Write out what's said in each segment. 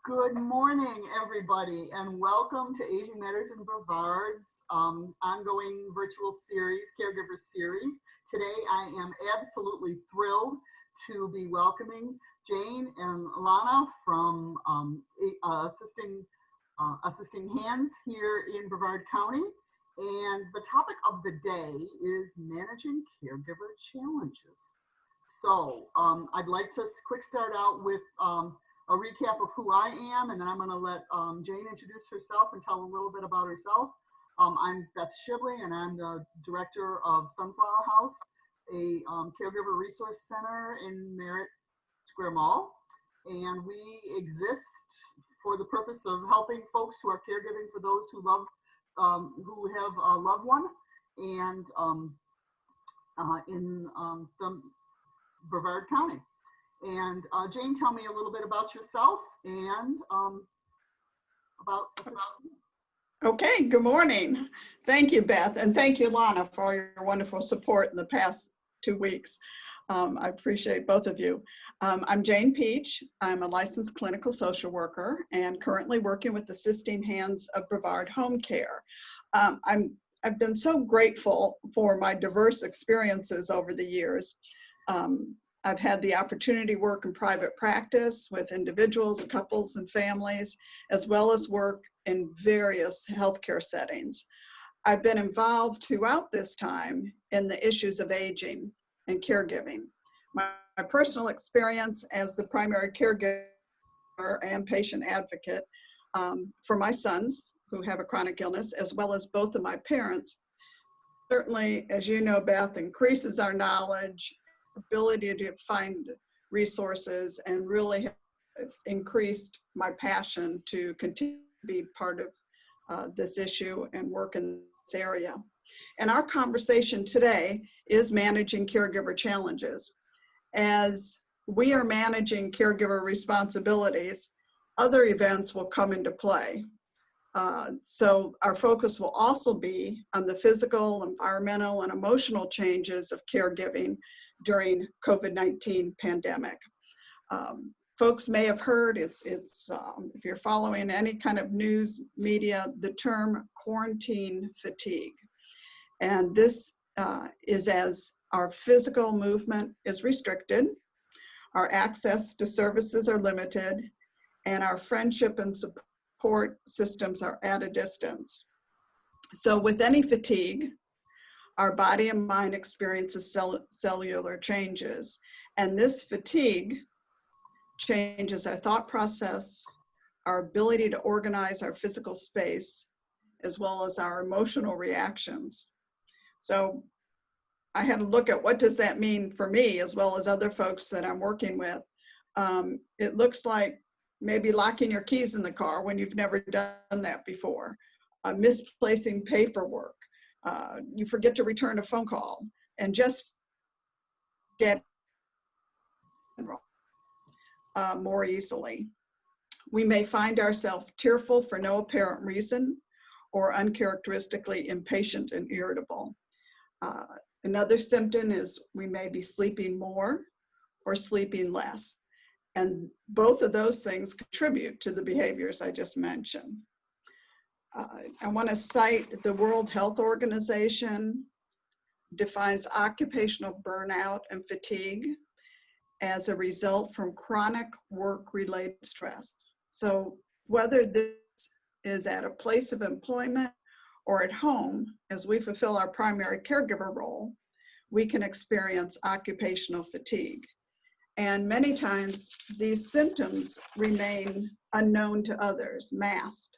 Good morning, everybody, and welcome to Aging Matters in Brevard's ongoing virtual series, Caregiver series. Today, I am absolutely thrilled to be welcoming Jane and Lana from Assisting Hands here in Brevard County. And the topic of the day is managing caregiver challenges. So I'd like to quick start out with a recap of who I am, and then I'm going to let Jane introduce herself and tell a little bit about herself. I'm Beth Schibley, and I'm the director of Sunflower House, a caregiver resource center in Merritt Square Mall. And we exist for the purpose of helping folks who are caregiving for those who who have a loved one, and in the Brevard County. And Jane, tell me a little bit about yourself and about. Okay, good morning. Thank you, Beth, and thank you, Lana, for all your wonderful support in the past 2 weeks. I appreciate both of you. I'm Jane Peach. I'm a licensed clinical social worker and currently working with Assisting Hands of Brevard Home Care. I've been so grateful for my diverse experiences over the years. I've had the opportunity to work in private practice with individuals, couples, and families, as well as work in various healthcare settings. I've been involved throughout this time in the issues of aging and caregiving. My personal experience as the primary caregiver and patient advocate for my sons who have a chronic illness, as well as both of my parents, certainly, as you know, Beth, increases our knowledge, ability to find resources, and really have increased my passion to continue to be part of this issue and work in this area. And our conversation today is managing caregiver challenges. As we are managing caregiver responsibilities, other events will come into play. So our focus will also be on the physical, environmental, and emotional changes of caregiving during COVID-19 pandemic. Folks may have heard, if you're following any kind of news media, the term quarantine fatigue. And this is as our physical movement is restricted, our access to services are limited, and our friendship and support systems are at a distance. So with any fatigue, our body and mind experiences cellular changes. And this fatigue changes our thought process, our ability to organize our physical space, as well as our emotional reactions. So I had to look at what does that mean for me, as well as other folks that I'm working with. It looks like maybe locking your keys in the car when you've never done that before, misplacing paperwork, you forget to return a phone call, and just get more easily. We may find ourselves tearful for no apparent reason, or uncharacteristically impatient and irritable. Another symptom is we may be sleeping more or sleeping less. And both of those things contribute to the behaviors I just mentioned. I want to cite the World Health Organization defines occupational burnout and fatigue as a result from chronic work-related stress. So whether this is at a place of employment or at home, as we fulfill our primary caregiver role, we can experience occupational fatigue. And many times these symptoms remain unknown to others, masked.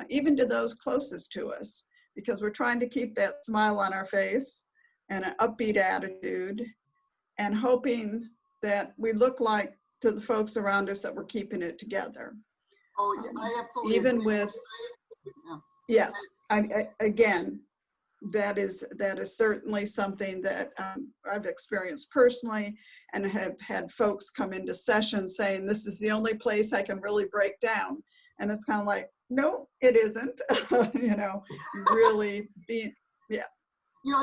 Even to those closest to us, because we're trying to keep that smile on our face and an upbeat attitude, and hoping that we look like to the folks around us that we're keeping it together. Oh, yeah, I absolutely even agree. with, yes, again, that is certainly something that I've experienced personally, and have had folks come into sessions saying this is the only place I can really break down, and it's kind of like, no, it isn't. Really being, yeah.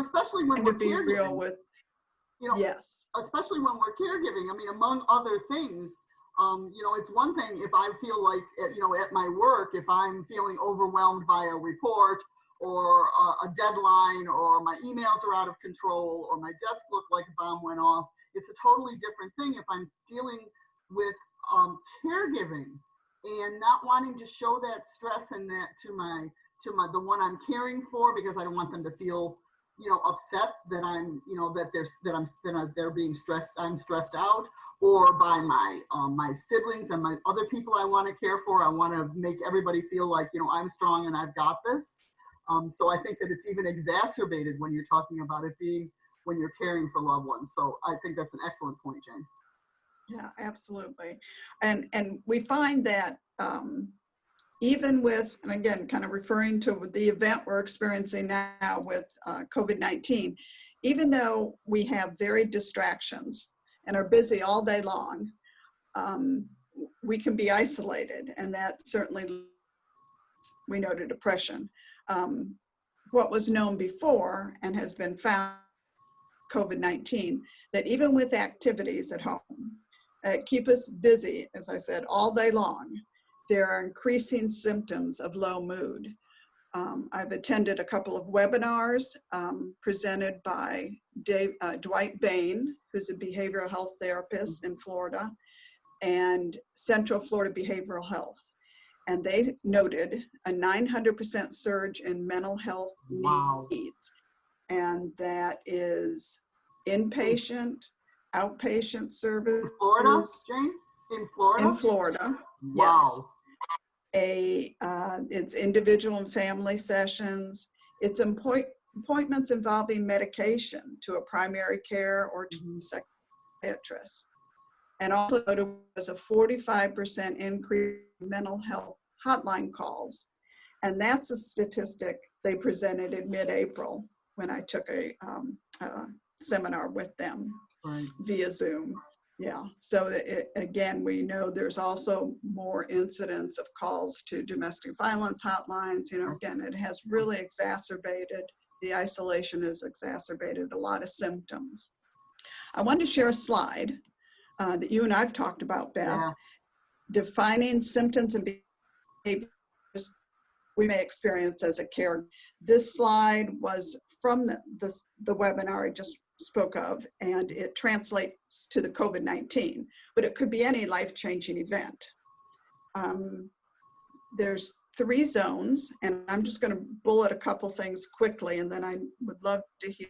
Especially when we're being real with, yes. Especially when we're caregiving. I mean, among other things, It's one thing if I feel like, at my work, if I'm feeling overwhelmed by a report or a deadline, or my emails are out of control, or my desk looked like a bomb went off. It's a totally different thing if I'm dealing with caregiving and not wanting to show that stress and that to the one I'm caring for, because I don't want them to feel, upset that I'm, they're being stressed, I'm stressed out, or by my siblings and my other people I want to care for. I want to make everybody feel like, I'm strong and I've got this. So I think that it's even exacerbated when you're talking about it being when you're caring for loved ones. So I think that's an excellent point, Jane. Yeah, absolutely. And we find that even with, and again, kind of referring to the event we're experiencing now with COVID-19, even though we have varied distractions and are busy all day long, we can be isolated, and that certainly, we know, to depression. What was known before and has been found COVID-19, that even with activities at home, keep us busy, as I said, all day long, there are increasing symptoms of low mood. I've attended a couple of webinars presented by Dwight Bain, who's a behavioral health therapist in Florida, and Central Florida Behavioral Health. And they noted a 900% surge in mental health needs. And that is inpatient, outpatient services. In Florida, Jane? In Florida? In Florida, wow. Yes. It's individual and family sessions. It's appointments involving medication to a primary care or to a psychiatrist. And also there was a 45% increase in mental health hotline calls. And that's a statistic they presented in mid-April when I took a seminar with them via Zoom. Yeah, so again, we know there's also more incidents of calls to domestic violence hotlines. Again, it has really exacerbated, the isolation has exacerbated a lot of symptoms. I wanted to share a slide that you and I've talked about, Beth, defining symptoms and behaviors we may experience as a caregiver. This slide was from the webinar I just spoke of, and it translates to the COVID-19, but it could be any life-changing event. There's 3 zones, and I'm just going to bullet a couple things quickly, and then I would love to hear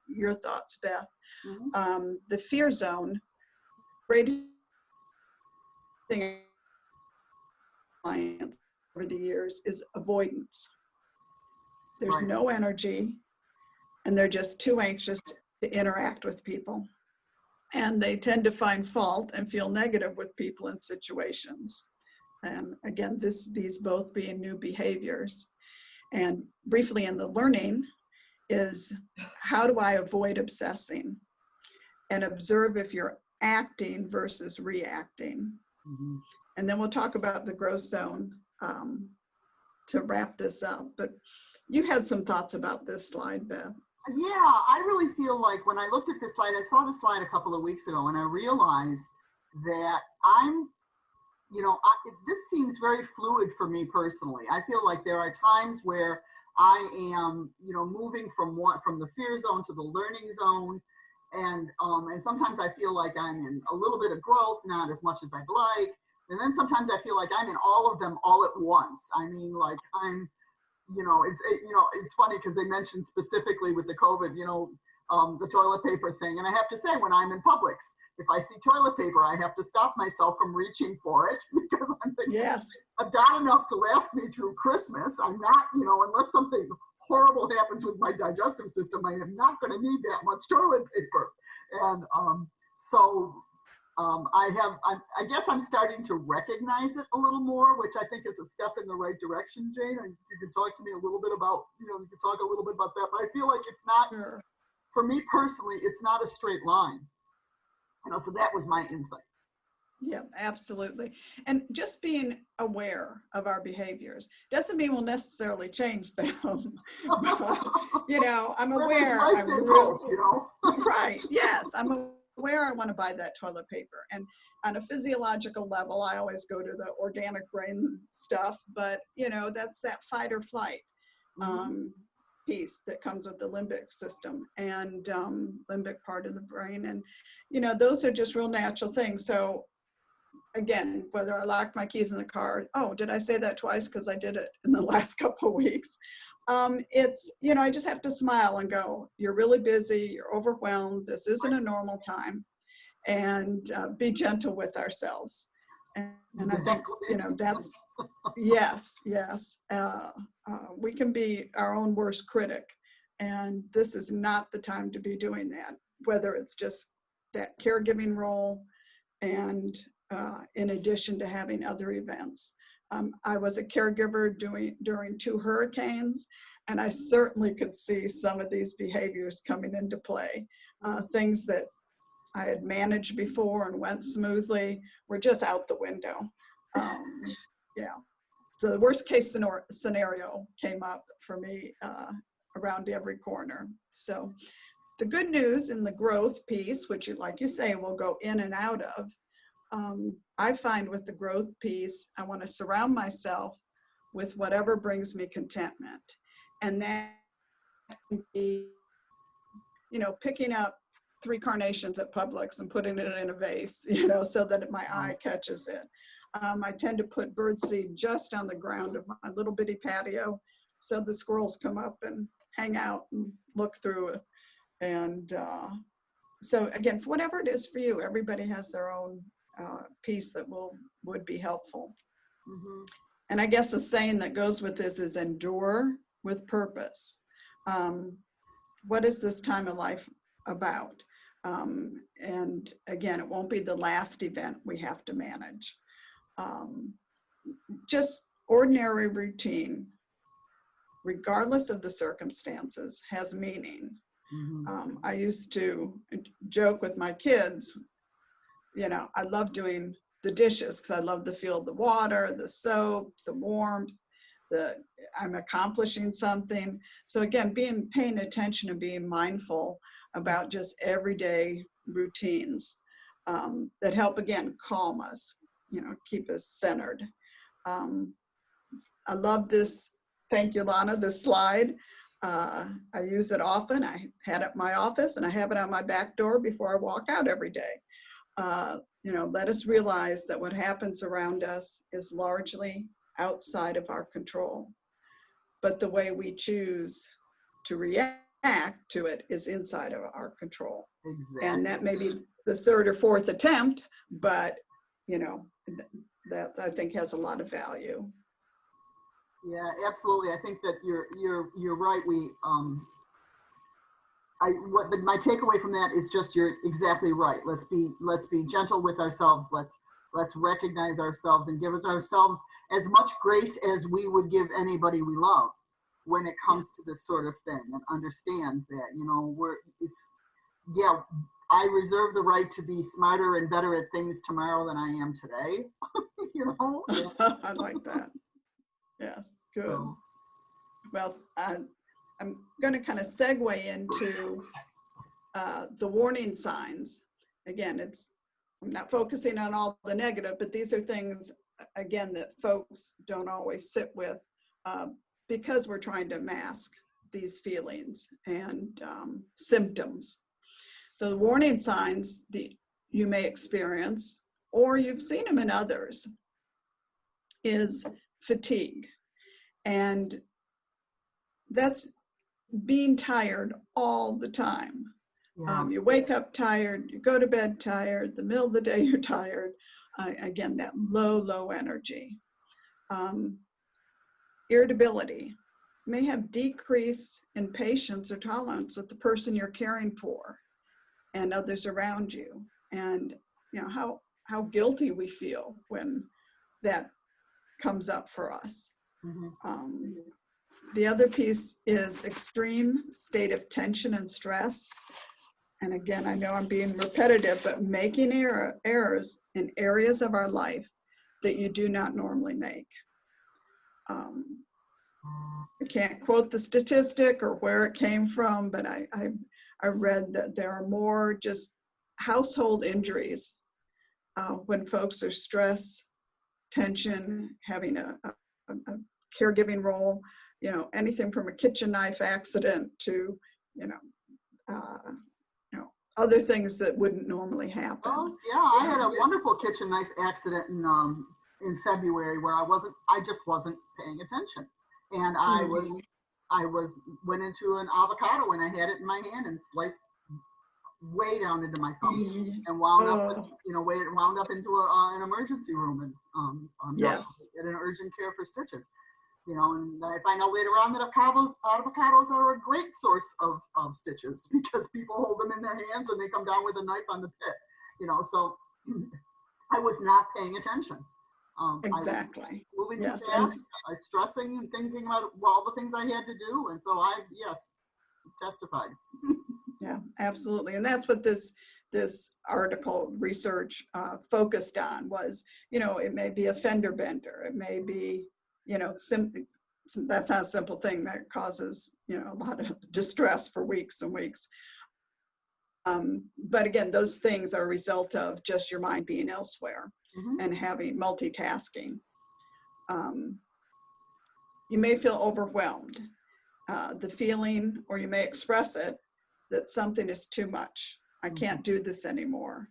your thoughts, Beth. The fear zone, greatest thing over the years is avoidance. There's no energy, and they're just too anxious to interact with people. And they tend to find fault and feel negative with people and situations. And again, these both being new behaviors. And briefly in the learning is, how do I avoid obsessing? And observe if you're acting versus reacting. And then we'll talk about the growth zone to wrap this up. But you had some thoughts about this slide, Beth. Yeah, I really feel like when I looked at this slide, I saw the slide a couple of weeks ago, and I realized that this seems very fluid for me personally. I feel like there are times where I am, moving from the fear zone to the learning zone. And sometimes I feel like I'm in a little bit of growth, not as much as I'd like. And then sometimes I feel like I'm in all of them all at once. I mean, like I'm, it's funny because they mentioned specifically with the COVID, the toilet paper thing. And I have to say, when I'm in Publix, if I see toilet paper, I have to stop myself from reaching for it, because I'm thinking, I've got enough to last me through Christmas. I'm not, unless something horrible happens with my digestive system, I am not going to need that much toilet paper. And I guess I'm starting to recognize it a little more, which I think is a step in the right direction, Jane. And you can talk to me a little bit about, you can talk a little bit about that, but I feel like it's not, for me personally, it's not a straight line. So that was my insight. Yeah, absolutely. And just being aware of our behaviors doesn't mean we'll necessarily change them. I'm aware. Right. Yes. I'm where I want to buy that toilet paper. And on a physiological level, I always go to the organic brain stuff, but that's that fight or flight piece that comes with the limbic system and limbic part of the brain. And, those are just real natural things. So again, whether I locked my keys in the car, oh, did I say that twice? Because I did it in the last couple of weeks. It's, I just have to smile and go, you're really busy, you're overwhelmed, this isn't a normal time, and be gentle with ourselves. And I think, that's, yes. We can be our own worst critic, and this is not the time to be doing that, whether it's just that caregiving role and in addition to having other events. I was a caregiver during 2 hurricanes, and I certainly could see some of these behaviors coming into play. Things that I had managed before and went smoothly were just out the window. So the worst case scenario came up for me around every corner. So the good news in the growth piece, which like you say, we'll go in and out of, I find with the growth piece, I want to surround myself with whatever brings me contentment. And that can be, picking up 3 carnations at Publix and putting it in a vase, so that my eye catches it. I tend to put birdseed just on the ground of my little bitty patio, so the squirrels come up and hang out and look through it. And so again, for whatever it is for you, everybody has their own piece that would be helpful. Mm-hmm. And I guess the saying that goes with this is endure with purpose. What is this time of life about? And again, it won't be the last event we have to manage. Just ordinary routine, regardless of the circumstances, has meaning. Mm-hmm. I used to joke with my kids, I love doing the dishes because I love the feel of the water, the soap, the warmth, I'm accomplishing something. So again, paying attention and being mindful about just everyday routines that help, again, calm us, keep us centered. I love this. Thank you, Lana, this slide. I use it often. I had it in my office and I have it on my back door before I walk out every day. Let us realize that what happens around us is largely outside of our control, but the way we choose to react to it is inside of our control. Exactly. And that may be the 3rd or 4th attempt, but that I think has a lot of value. Yeah, absolutely. I think that you're right. My takeaway from that is just, you're exactly right. Let's be gentle with ourselves. Let's recognize ourselves and give ourselves as much grace as we would give anybody we love when it comes to this sort of thing, and understand that, I reserve the right to be smarter and better at things tomorrow than I am today. I like that. Yes, good. So, well, I'm going to kind of segue into the warning signs. Again, I'm not focusing on all the negative, but these are things, again, that folks don't always sit with because we're trying to mask these feelings and symptoms. So the warning signs that you may experience, or you've seen them in others, is fatigue. And that's being tired all the time. Yeah. You wake up tired, you go to bed tired, the middle of the day you're tired. Again, that low energy. Irritability. You may have decrease in patience or tolerance with the person you're caring for and others around you. And how guilty we feel when that comes up for us. Mm-hmm. The other piece is extreme state of tension and stress. And again, I know I'm being repetitive, but making errors in areas of our life that you do not normally make. I can't quote the statistic or where it came from, but I read that there are more just household injuries, when folks are stressed, tension, having a caregiving role, anything from a kitchen knife accident to, uh, other things that wouldn't normally happen. Oh yeah, I had a wonderful kitchen knife accident in February where I just wasn't paying attention, and I went into an avocado and I had it in my hand and sliced way down into my thumb and wound up into an emergency room and Yes. at an urgent care for stitches. And I find out later on that avocados are a great source of stitches because people hold them in their hands and they come down with a knife on the pit. So I was not paying attention. Exactly. Moving Yes. too fast, I was stressing and thinking about all the things I had to do, and so I testified. Yeah, absolutely. And that's what this article research focused on was, it may be a fender bender. It may be, that's not a simple thing that causes, a lot of distress for weeks and weeks. But again, those things are a result of just your mind being elsewhere and having multitasking. You may feel overwhelmed. The feeling, or you may express it, that something is too much. I can't do this anymore.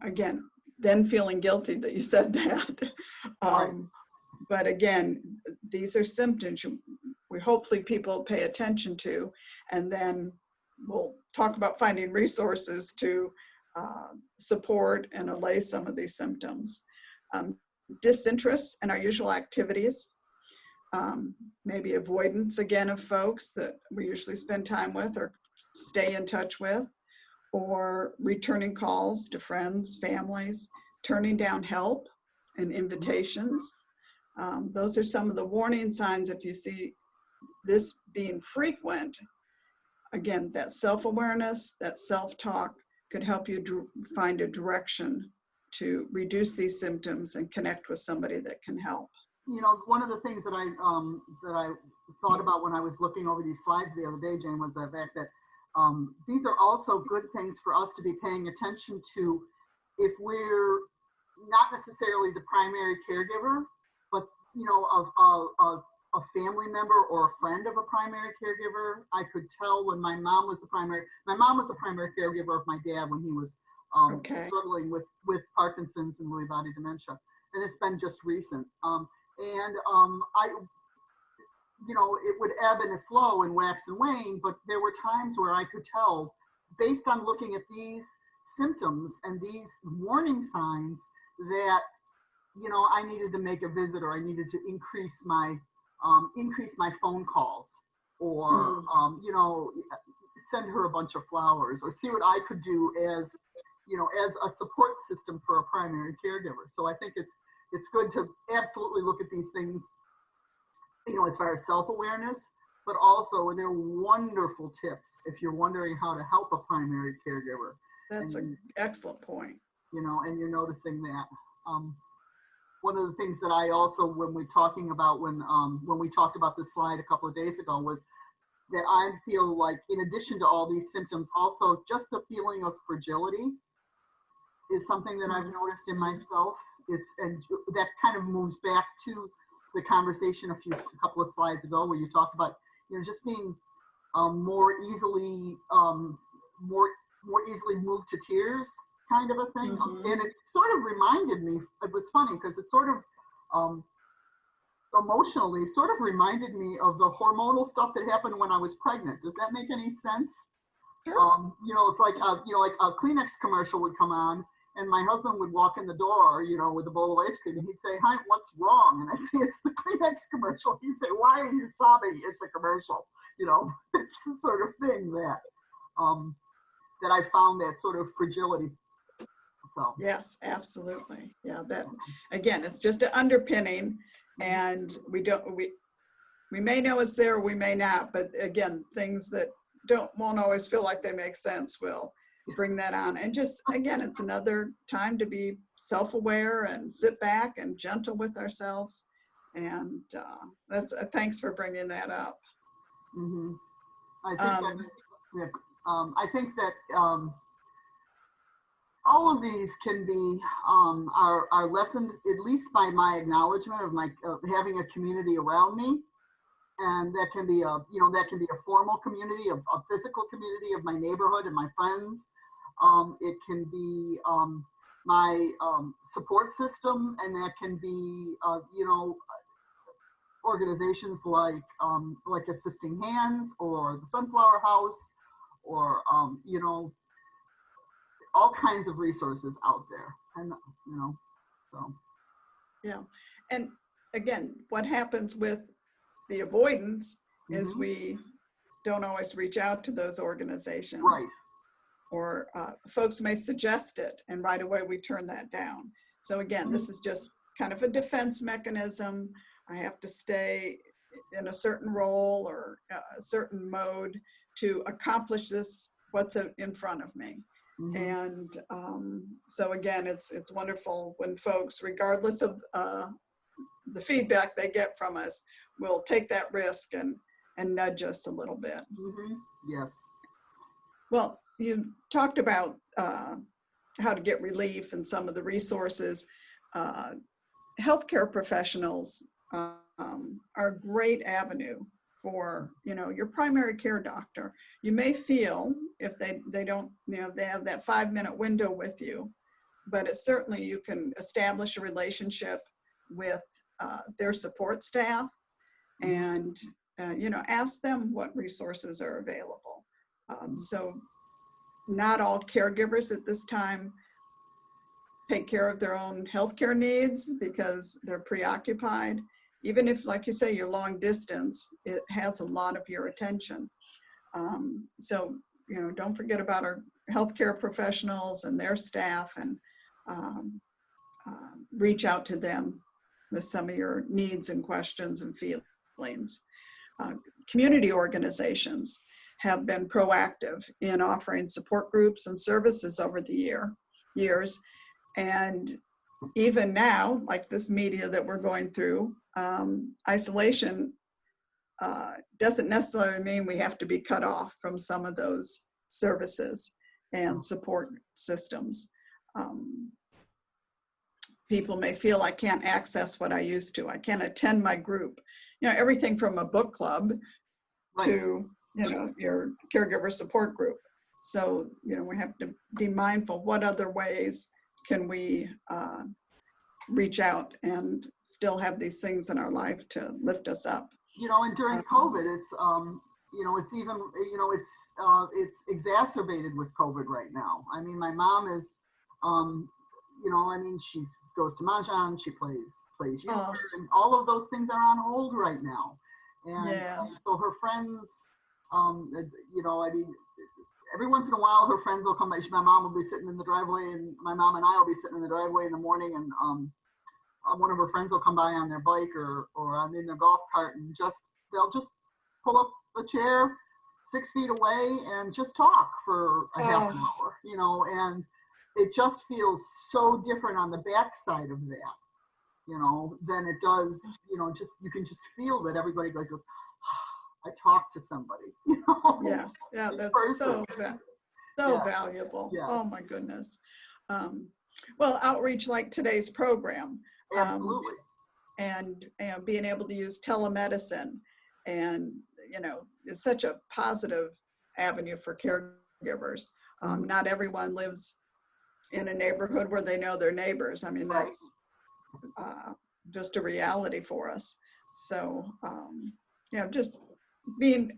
Again, then feeling guilty that you said that. But again, these are symptoms we hopefully people pay attention to, and then we'll talk about finding resources to support and allay some of these symptoms. Disinterest in our usual activities. Maybe avoidance again of folks that we usually spend time with or stay in touch with, or returning calls to friends, families, turning down help and invitations. Those are some of the warning signs. If you see this being frequent, again, that self-awareness, that self-talk could help you find a direction to reduce these symptoms and connect with somebody that can help. One of the things that I thought about when I was looking over these slides the other day, Jane, was the fact that these are also good things for us to be paying attention to if we're not necessarily the primary caregiver, but a family member or a friend of a primary caregiver. I could tell when my mom was the primary caregiver of my dad when he was struggling with Parkinson's and Lewy body dementia, and it's been just recent. It would ebb and flow and wax and wane, but there were times where I could tell, based on looking at these symptoms and these warning signs, that I needed to make a visit, or I needed to increase my phone calls, or send her a bunch of flowers, or see what I could do as a support system for a primary caregiver. So I think it's good to absolutely look at these things, as far as self-awareness, but also they're wonderful tips if you're wondering how to help a primary caregiver. That's an excellent point. And you're noticing that. One of the things that I also, when we talked about this slide a couple of days ago, was that I feel like, in addition to all these symptoms, also just a feeling of fragility is something that I've noticed in myself. And that kind of moves back to the conversation a couple of slides ago, where you talked about just being more easily moved to tears, kind of a thing. And it sort of reminded me, it was funny because it sort of emotionally sort of reminded me of the hormonal stuff that happened when I was pregnant. Does that make any sense? Sure. It's like like a Kleenex commercial would come on, and my husband would walk in the door, with a bowl of ice cream, and he'd say, "Hi, what's wrong?" And I'd say, "It's the Kleenex commercial." He'd say, "Why are you sobbing? It's a commercial." It's the sort of thing that I found, that sort of fragility. So yes, absolutely. Yeah, that again, it's just an underpinning, and we may know it's there, we may not, but again, things that won't always feel like they make sense will bring that on. And just again, it's another time to be self-aware and sit back and gentle with ourselves. And that's thanks for bringing that up. I think I think that all of these can be are lessened at least by my acknowledgement of my having a community around me, and that can be a formal community, a physical community of my neighborhood and my friends. It can be my support system, and that can be organizations like Assisting Hands or the Sunflower House, or all kinds of resources out there, and so. Yeah, and again, what happens with the avoidance is we don't always reach out to those organizations. Right. Or folks may suggest it, and right away we turn that down. So again, this is just kind of a defense mechanism. I have to stay in a certain role or a certain mode to accomplish what's in front of me. And so again, it's wonderful when folks, regardless of the feedback they get from us, will take that risk and nudge us a little bit. Yes. Well, you talked about how to get relief and some of the resources. Healthcare professionals are a great avenue for, your primary care doctor. You may feel if they don't, they have that 5-minute window with you, but it's certainly you can establish a relationship with their support staff and, ask them what resources are available. So not all caregivers at this time take care of their own healthcare needs because they're preoccupied. Even if, like you say, you're long distance, it has a lot of your attention. So, don't forget about our healthcare professionals and their staff, and reach out to them with some of your needs and questions and feelings. Community organizations have been proactive in offering support groups and services over the years. And even now, like this media that we're going through, isolation doesn't necessarily mean we have to be cut off from some of those services and support systems. People may feel I can't access what I used to. I can't attend my group. Everything from a book club to your caregiver support group. So, we have to be mindful, what other ways can we reach out and still have these things in our life to lift us up? And during COVID, it's it's even, it's exacerbated with COVID right now. I mean, my mom is, she goes to Mahjong, she plays euchre, and all of those things are on hold right now. And so her friends, every once in a while, her friends will come by. My mom will be sitting in the driveway, and my mom and I will be sitting in the driveway in the morning, and one of her friends will come by on their bike or in their golf cart, and they'll just pull up a chair 6 feet away and just talk for a half an hour, and it just feels so different on the backside of that, than it does, you can just feel that everybody goes, I talked to somebody, Yes, yeah, that's so valuable. Yes. Oh my goodness. Well, outreach like today's program. Absolutely. And being able to use telemedicine, and it's such a positive avenue for caregivers. Not everyone lives in a neighborhood where they know their neighbors. I mean, that's just a reality for us. So, just being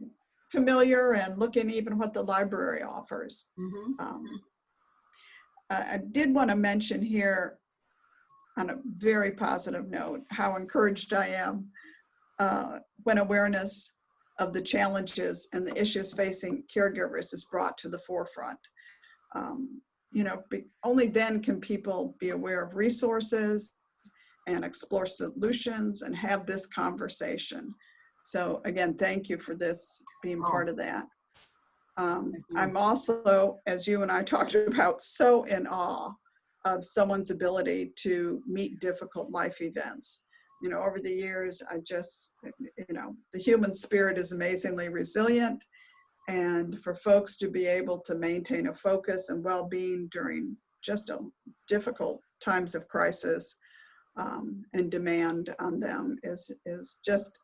familiar and looking even what the library offers. I did want to mention here, on a very positive note, how encouraged I am when awareness of the challenges and the issues facing caregivers is brought to the forefront. Only then can people be aware of resources and explore solutions and have this conversation. So again, thank you for this being part of that. I'm also, as you and I talked about, so in awe of someone's ability to meet difficult life events. Over the years, I just, the human spirit is amazingly resilient, And for folks to be able to maintain a focus and well-being during just a difficult times of crisis and demand on them is just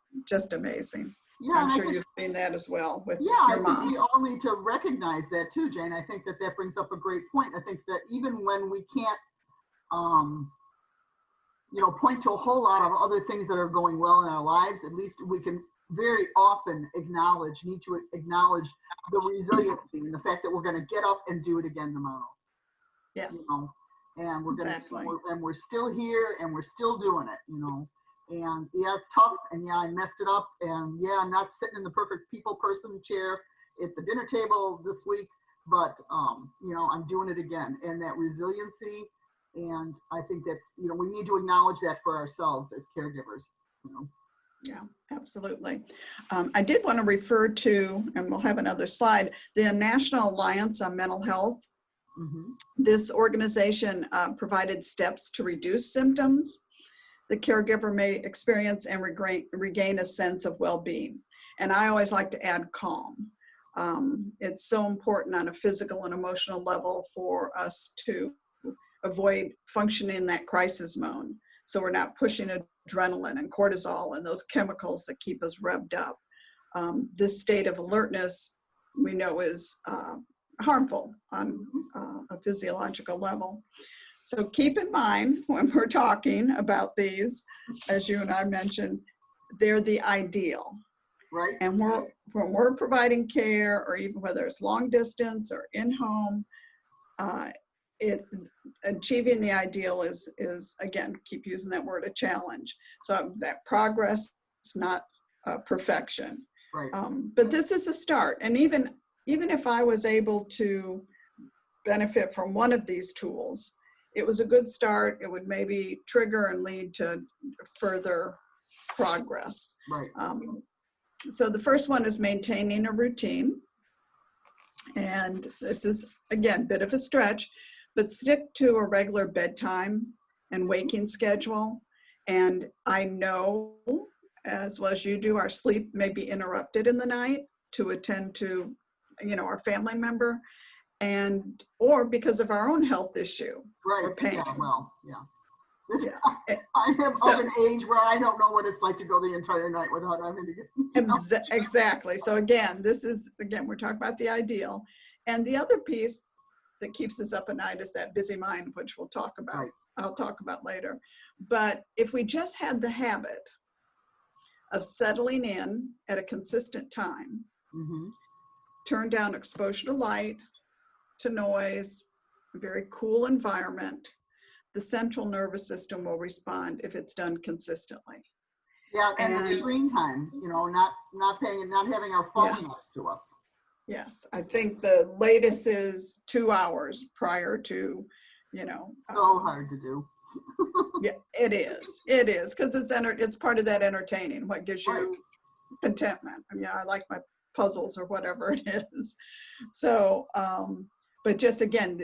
amazing. Yeah, I'm sure you've seen that as well with yeah, your I mom. think we all need to recognize that too, Jane. I think that that brings up a great point. I think that even when we can't, point to a whole lot of other things that are going well in our lives, at least we can very often need to acknowledge the resiliency and the fact that we're going to get up and do it again tomorrow. Yes. And we're exactly. we're still here and we're still doing it, And yeah, it's tough. And yeah, I messed it up. And yeah, I'm not sitting in the perfect person chair at the dinner table this week, but I'm doing it again. And that resiliency. And I think that's, we need to acknowledge that for ourselves as caregivers. Yeah, absolutely. I did want to refer to, and we'll have another slide, the National Alliance on Mental Health. Mm-hmm. This organization provided steps to reduce symptoms the caregiver may experience and regain a sense of well-being. And I always like to add calm. It's so important on a physical and emotional level for us to avoid functioning in that crisis mode. So we're not pushing adrenaline and cortisol and those chemicals that keep us revved up. This state of alertness we know is harmful on a physiological level. So keep in mind when we're talking about these, as you and I mentioned, they're the ideal. Right. And when we're providing care, or even whether it's long distance or in-home, achieving the ideal is again, keep using that word, a challenge. So that progress is not perfection. Right. But this is a start. And even if I was able to benefit from one of these tools, it was a good start. It would maybe trigger and lead to further progress. Right. So the first one is maintaining a routine. And this is, again, a bit of a stretch, but stick to a regular bedtime and waking schedule. And I know, as well as you do, our sleep may be interrupted in the night to attend to, our family member, or because of our own health issue. Right. Or pain. Yeah, well, yeah. Yeah. I am of an age where I don't know what it's like to go the entire night without having to get. Exactly. So again, we're talking about the ideal. And the other piece that keeps us up at night is that busy mind, which we'll talk about. Right. I'll talk about later. But if we just had the habit of settling in at a consistent time, Mm-hmm. turn down exposure to light, to noise, a very cool environment, the central nervous system will respond if it's done consistently. Yeah, and the screen time, not having our phone next to us. Yes, I think the latest is 2 hours prior to, So hard to do. Yeah, it is, because it's part of that entertaining, what gives you contentment. I like my puzzles or whatever it is. So, but just again,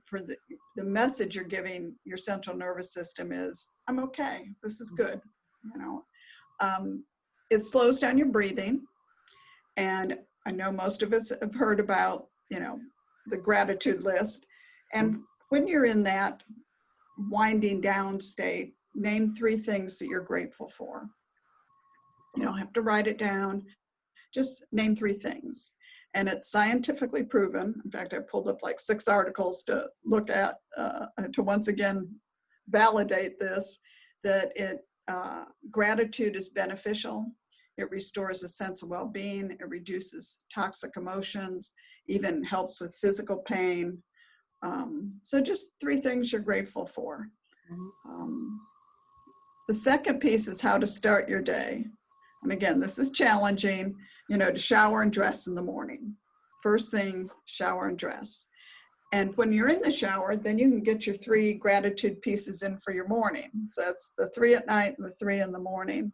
for the message you're giving your central nervous system is, I'm okay, this is good. It slows down your breathing. And I know most of us have heard about, the gratitude list. And when you're in that winding down state, name 3 things that you're grateful for. You don't have to write it down. Just name 3 things. And it's scientifically proven. In fact, I pulled up like 6 articles to look at, to once again validate this, that gratitude is beneficial. It restores a sense of well-being. It reduces toxic emotions, even helps with physical pain. So just 3 things you're grateful for. The second piece is how to start your day. And again, this is challenging, to shower and dress in the morning. First thing, shower and dress. And when you're in the shower, then you can get your 3 gratitude pieces in for your morning. So that's the 3 at night and the 3 in the morning.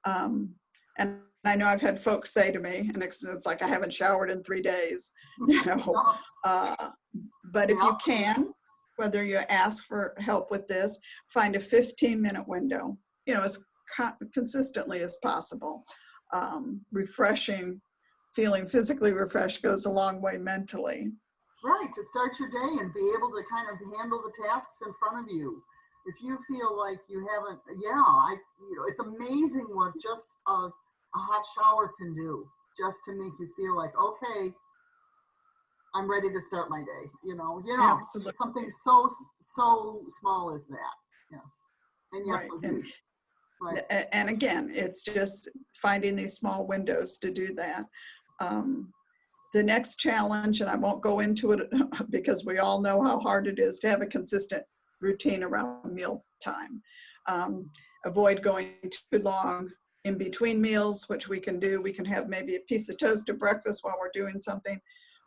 And I know I've had folks say to me, and it's like, I haven't showered in 3 days, but if you can, whether you ask for help with this, find a 15-minute window, as consistently as possible. Refreshing feeling physically refreshed goes a long way mentally. Right, to start your day and be able to kind of handle the tasks in front of you. If you feel like you haven't, it's amazing what just a hot shower can do, just to make you feel like, okay, I'm ready to start my day. Absolutely. Something so small as that. Yes, and yet Right. so huge. Right. And again, it's just finding these small windows to do that. The next challenge, and I won't go into it because we all know how hard it is to have a consistent routine around meal time. Avoid going too long in between meals, which we can do. We can have maybe a piece of toast at breakfast while we're doing something,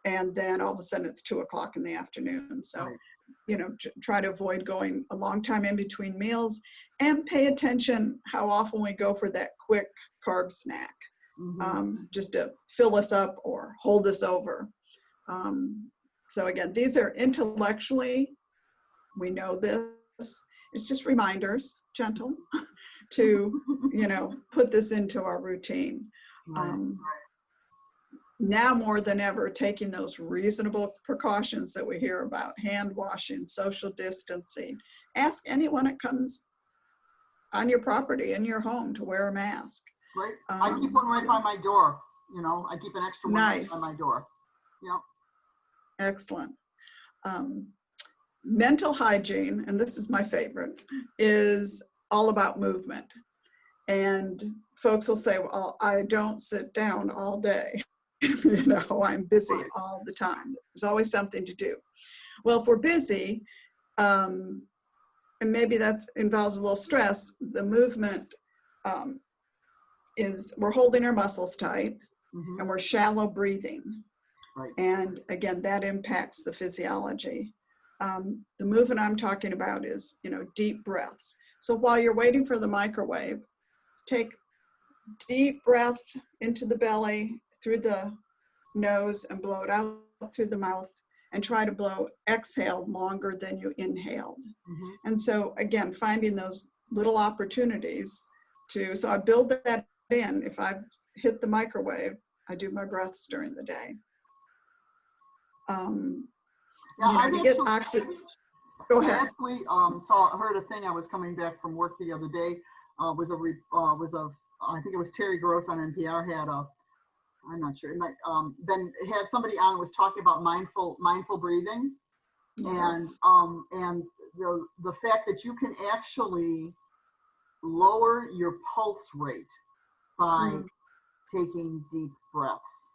and then all of a sudden it's 2 o'clock in the afternoon. So, try to avoid going a long time in between meals, and pay attention how often we go for that quick carb snack. Just to fill us up or hold us over. So again, these are intellectually, we know this. It's just reminders, gentle, to, put this into our routine. Now more than ever, taking those reasonable precautions that we hear about, hand washing, social distancing. Ask anyone that comes on your property, in your home, to wear a mask. Right. I keep one right by my door. I keep an extra one right by my door. Yep. Excellent. Mental hygiene, and this is my favorite, is all about movement. And folks will say, well, I don't sit down all day. I'm busy all the time. There's always something to do. Well, if we're busy, and maybe that involves a little stress, the movement is we're holding our muscles tight, and we're shallow breathing. Right. And again, that impacts the physiology. The movement I'm talking about is, deep breaths. So while you're waiting for the microwave, take deep breath into the belly, through the nose, and blow it out through the mouth, and try to exhale longer than you inhaled. And so again, finding those little opportunities so I build that in. If I've hit the microwave, I do my breaths during the day. To get oxygen. Go ahead. I actually heard a thing. I was coming back from work the other day. I think it was Terry Gross on NPR had I'm not sure. Then had somebody on was talking about mindful breathing, and the fact that you can actually lower your pulse rate by taking deep breaths.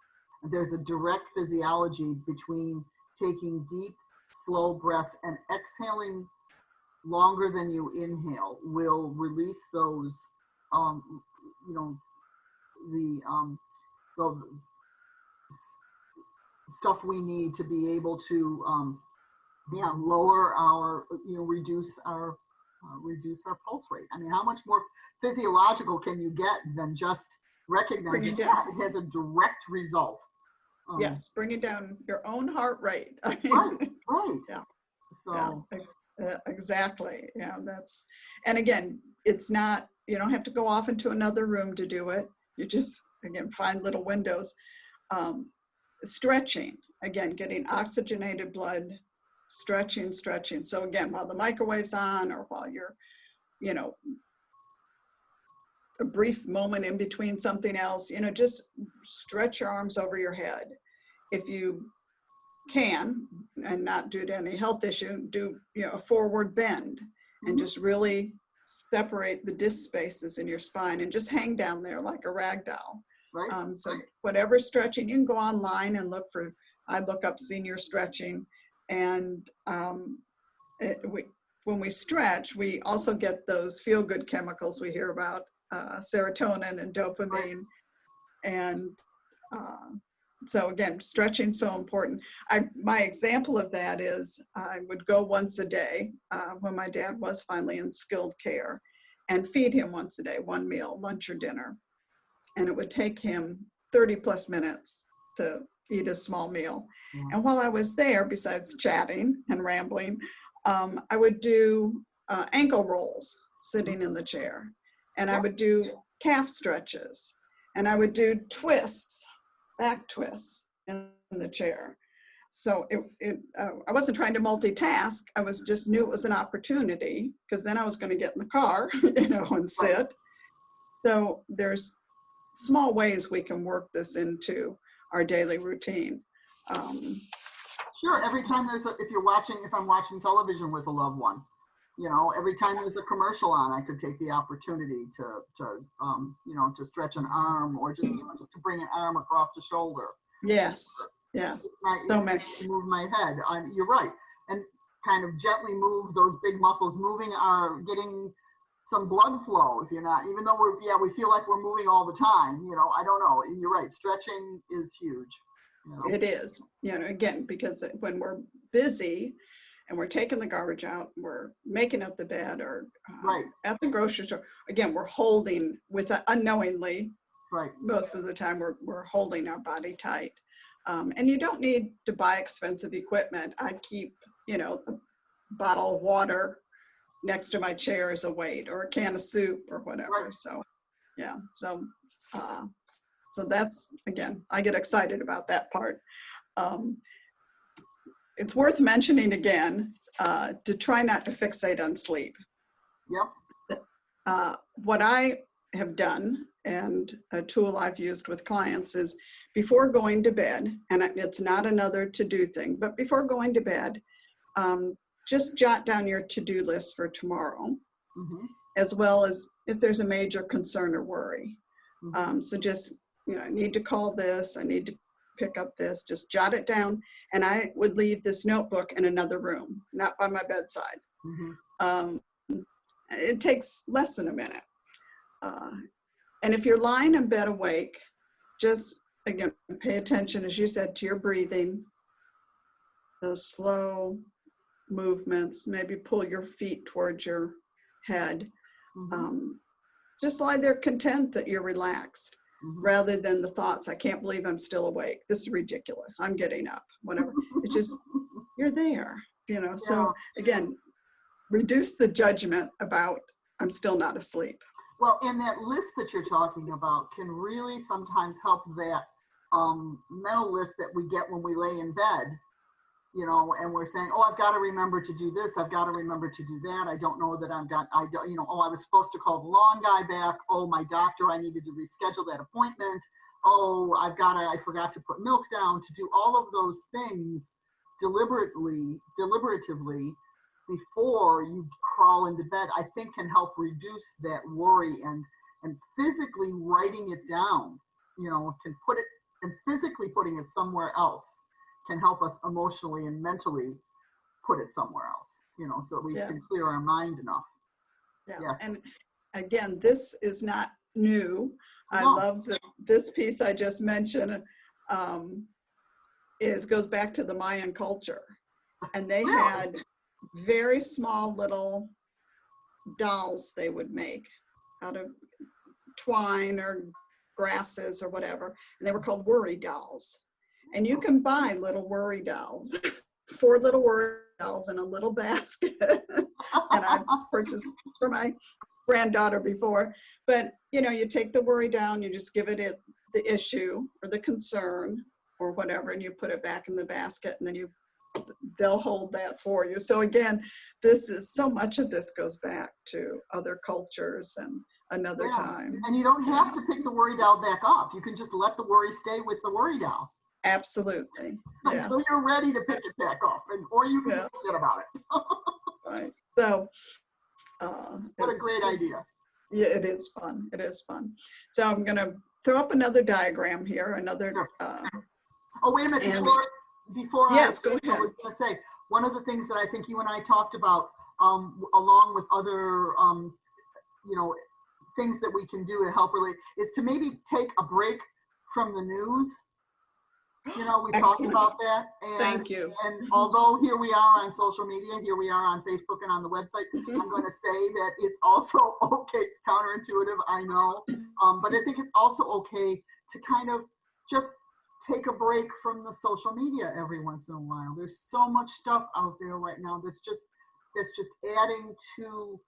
There's a direct physiology between taking deep, slow breaths and exhaling longer than you inhale will release those, the stuff we need to be able to, lower our, reduce our pulse rate. I mean, how much more physiological can you get than just recognizing that it has a direct result? Yes, bringing down your own heart rate. Right. Yeah. So exactly. Yeah, and again, it's not, you don't have to go off into another room to do it. You just, again, find little windows. Stretching, again, getting oxygenated blood, stretching. So again, while the microwave's on, or while you're, a brief moment in between something else, just stretch your arms over your head. If you can, and not due to any health issue, do a forward bend, and just really separate the disc spaces in your spine, and just hang down there like a rag doll. Right. So whatever stretching, you can go online and I look up senior stretching, and when we stretch, we also get those feel-good chemicals we hear about, serotonin and dopamine. And so again, stretching so important. My example of that is I would go once a day when my dad was finally in skilled care, and feed him once a day, one meal, lunch or dinner. And it would take him 30 plus minutes to eat a small meal. And while I was there, besides chatting and rambling, I would do ankle rolls sitting in the chair. And I would do calf stretches, and I would do twists back twists in the chair. So I wasn't trying to multitask. I just knew it was an opportunity, because then I was going to get in the car, and sit. So there's small ways we can work this into our daily routine. Sure. Every time if I'm watching television with a loved one, every time there's a commercial on, I could take the opportunity to stretch an arm, or just to bring an arm across the shoulder. Yes. So many. Move my head. You're right. And kind of gently move those big muscles, getting some blood flow. If you're not, even though we feel like we're moving all the time, I don't know. You're right. Stretching is huge. It is, again, because when we're busy and we're taking the garbage out, we're making up the bed, or at the grocery store, again, we're holding unknowingly, most of the time we're holding our body tight. And you don't need to buy expensive equipment. I keep, a bottle of water next to my chair as a weight, or a can of soup or whatever. So, yeah. So that's, again, I get excited about that part. It's worth mentioning again, to try not to fixate on sleep. Yep. What I have done, and a tool I've used with clients, is before going to bed, and it's not another to-do thing, but before going to bed, just jot down your to-do list for tomorrow, as well as if there's a major concern or worry. So just, I need to call this, I need to pick up this, just jot it down. And I would leave this notebook in another room, not by my bedside. It takes less than a minute. And if you're lying in bed awake, just, again, pay attention, as you said, to your breathing, those slow movements, maybe pull your feet towards your head. Just lie there content that you're relaxed, rather than the thoughts, I can't believe I'm still awake. This is ridiculous. I'm getting up, whatever. It's just, you're there, So again, reduce the judgment about, I'm still not asleep. Well, and that list that you're talking about can really sometimes help that mental list that we get when we lay in bed, and we're saying, oh, I've got to remember to do this. I've got to remember to do that. I don't know that I was supposed to call the lawn guy back. Oh, my doctor, I needed to reschedule that appointment. Oh, I forgot to put milk down. To do all of those things deliberatively before you crawl into bed, I think can help reduce that worry, and physically writing it down, can put it, and physically putting it somewhere else can help us emotionally and mentally put it somewhere else, so that we can clear our mind enough. Yes. And again, this is not new. I love this piece I just mentioned, goes back to the Mayan culture. And they had very small little dolls they would make out of twine or grasses or whatever. And they were called worry dolls. And you can buy little worry dolls, 4 little worry dolls in a little basket. And I purchased for my granddaughter before. But, you take the worry down, you just give it the issue or the concern or whatever, and you put it back in the basket, and then they'll hold that for you. So again, so much of this goes back to other cultures and another time. And you don't have to pick the worry doll back up. You can just let the worry stay with the worry doll. Absolutely. Until you're ready to pick it back up, or you can just forget about it. Right. So, what a great idea. Yeah, it is fun. It is fun. So I'm going to throw up another diagram here. Oh, wait a minute. Before yes, go ahead. I was going to say, one of the things that I think you and I talked about, along with other, things that we can do to help relate, is to maybe take a break from the news. We talked about that. And, thank you. And although here we are on social media, here we are on Facebook and on the website, I'm going to say that it's also okay. It's counterintuitive, I know. But I think it's also okay to kind of just take a break from the social media every once in a while. There's so much stuff out there right now that's just adding to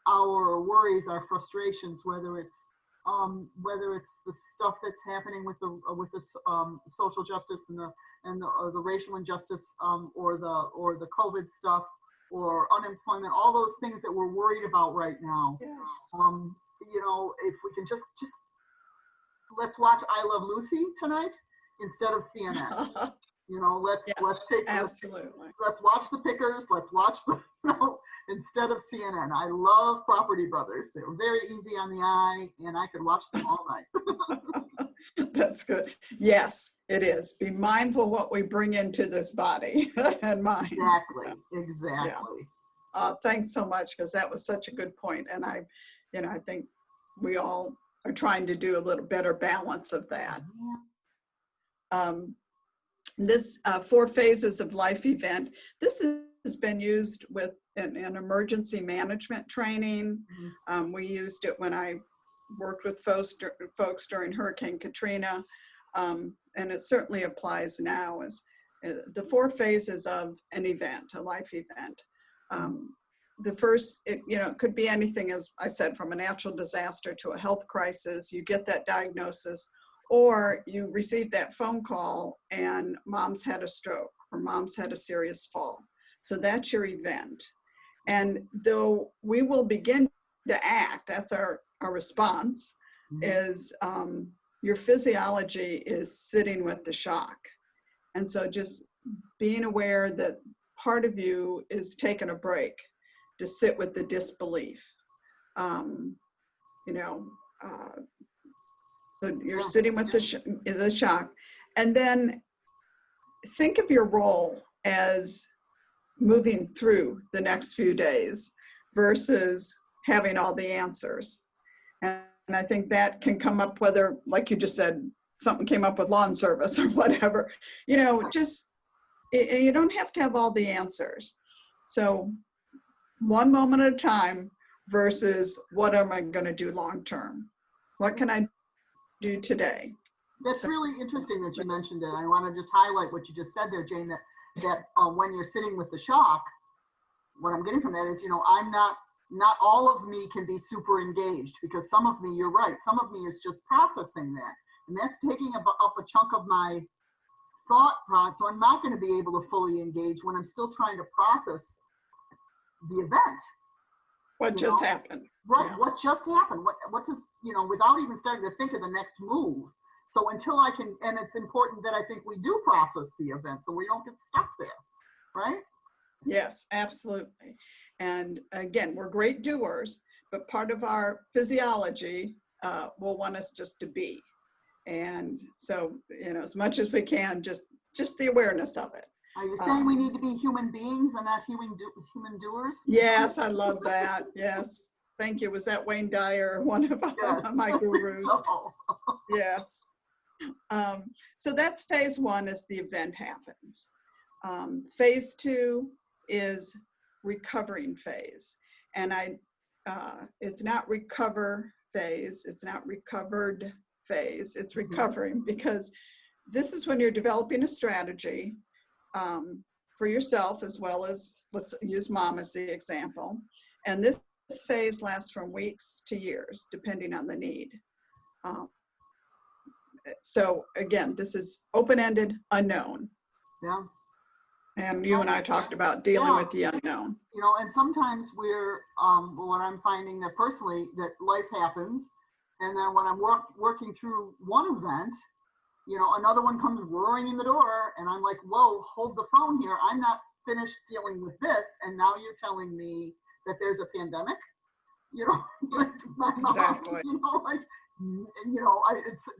our worries, our frustrations, whether it's whether it's the stuff that's happening with the social justice and the racial injustice, or the COVID stuff, or unemployment, all those things that we're worried about right now. Yes. You know, if we can just let's watch I Love Lucy tonight instead of CNN. You know, let's watch the Pickers. Let's watch the, instead of CNN. I love Property Brothers. They're very easy on the eye, and I could watch them all night. That's good. Yes, it is. Be mindful what we bring into this body and mind. Exactly. Yeah. Thanks so much, because that was such a good point. And I think we all are trying to do a little better balance of that. Yeah. This 4 phases of life event, this has been used with an emergency management training. We used it when I worked with folks during Hurricane Katrina, and it certainly applies now as the 4 phases of an event, a life event. The first, it could be anything, as I said, from a natural disaster to a health crisis. You get that diagnosis, or you receive that phone call and mom's had a stroke or mom's had a serious fall. So that's your event. And though we will begin to act, that's our response, is your physiology is sitting with the shock. And so just being aware that part of you is taking a break to sit with the disbelief. So you're sitting with the shock, and then think of your role as moving through the next few days versus having all the answers. And I think that can come up, whether, like you just said, something came up with lawn service or whatever, you don't have to have all the answers. So one moment at a time versus what am I going to do long term? What can I do today? That's really interesting that you mentioned it. I want to just highlight what you just said there, Jane, that when you're sitting with the shock, what I'm getting from that is, I'm not all of me can be super engaged, because some of me, you're right, some of me is just processing that. And that's taking up a chunk of my thought process. So I'm not going to be able to fully engage when I'm still trying to process the event. What just happened? Right. Yeah. What just happened? What does, without even starting to think of the next move. So until I can, and it's important that I think we do process the event so we don't get stuck there, right? Yes, absolutely. And again, we're great doers, but part of our physiology will want us just to be. And so, as much as we can, just the awareness of it. Are you saying we need to be human beings and not human doers? Yes, I love that. Yes. Thank you. Was that Wayne Dyer, one of my gurus? So. Yes. So that's phase 1, is the event happens. Phase 2 is recovering phase. And it's not recover phase. It's not recovered phase. It's recovering, because this is when you're developing a strategy for yourself, as well as, let's use mom as the example. And this phase lasts from weeks to years, depending on the need. So again, this is open-ended, unknown. Yeah. And you and I talked about dealing with the unknown. And sometimes we're, what I'm finding that personally, that life happens, and then when I'm working through one event, another one comes roaring in the door, and I'm like, whoa, hold the phone here. I'm not finished dealing with this, and now you're telling me that there's a pandemic? Like my exactly. Mom,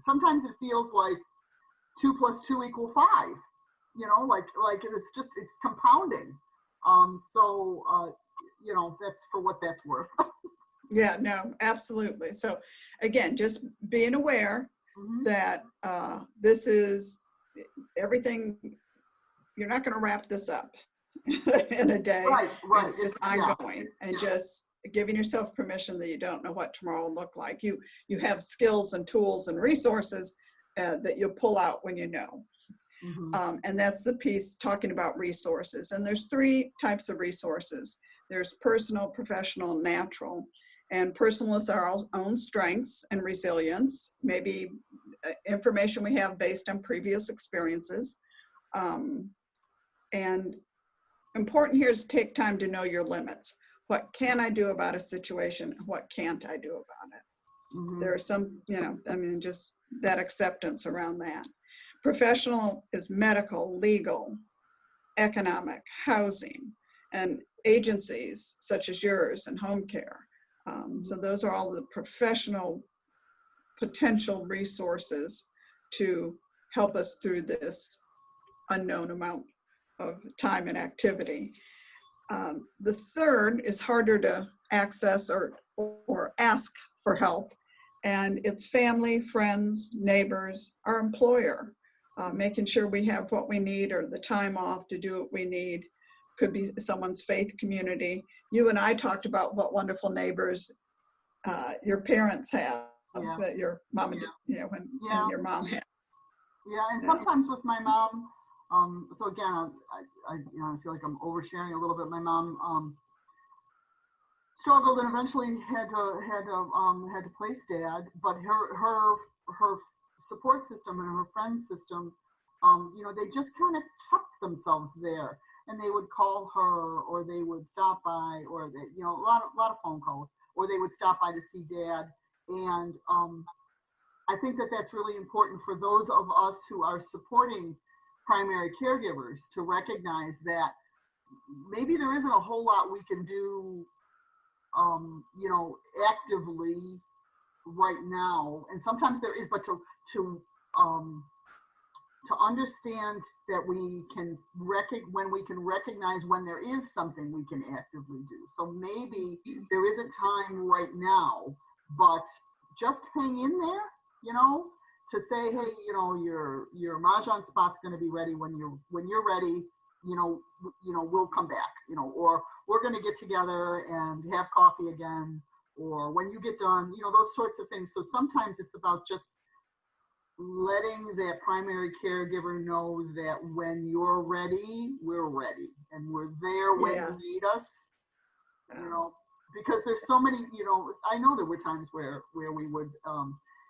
sometimes it feels like 2 + 2 = 5. Like it's compounding. That's for what that's worth. Yeah, no, absolutely. So again, just being aware that this is everything. You're not going to wrap this up in a day. Right. It's just ongoing, and just giving yourself permission that you don't know what tomorrow will look like. You have skills and tools and resources that you'll pull out when you know. And that's the piece talking about resources. And there's 3 types of resources. There's personal, professional, natural. and personalize our own strengths and resilience, maybe information we have based on previous experiences. And important here is take time to know your limits. What can I do about a situation? What can't I do about it? Mhm. There are some, just that acceptance around that. Professional is medical, legal, economic, housing, and agencies such as yours and home care. So those are all the professional potential resources to help us through this unknown amount of time and activity. The third is harder to access or ask for help, and it's family, friends, neighbors, our employer, making sure we have what we need or the time off to do what we need. Could be someone's faith community. You and I talked about what wonderful neighbors your parents have, Yeah. that your mom and and your mom had. Yeah, and sometimes with my mom, so again, I feel like I'm oversharing a little bit. My mom struggled and eventually had to place dad, but her support system and her friend system, they just kind of kept themselves there, and they would call her, or they would stop by, or they, a lot of phone calls, or they would stop by to see dad. And I think that that's really important for those of us who are supporting primary caregivers to recognize that maybe there isn't a whole lot we can do, actively right now. And sometimes there is, but to understand that we can when we can recognize when there is something we can actively do. So maybe there isn't time right now, but just hang in there, to say, hey, your mahjong spot's going to be ready when you're ready, we'll come back, or we're going to get together and have coffee again, or when you get done, those sorts of things. So sometimes it's about just letting that primary caregiver know that when you're ready, we're ready, and we're there when you need us, because there's so many, I know there were times where we would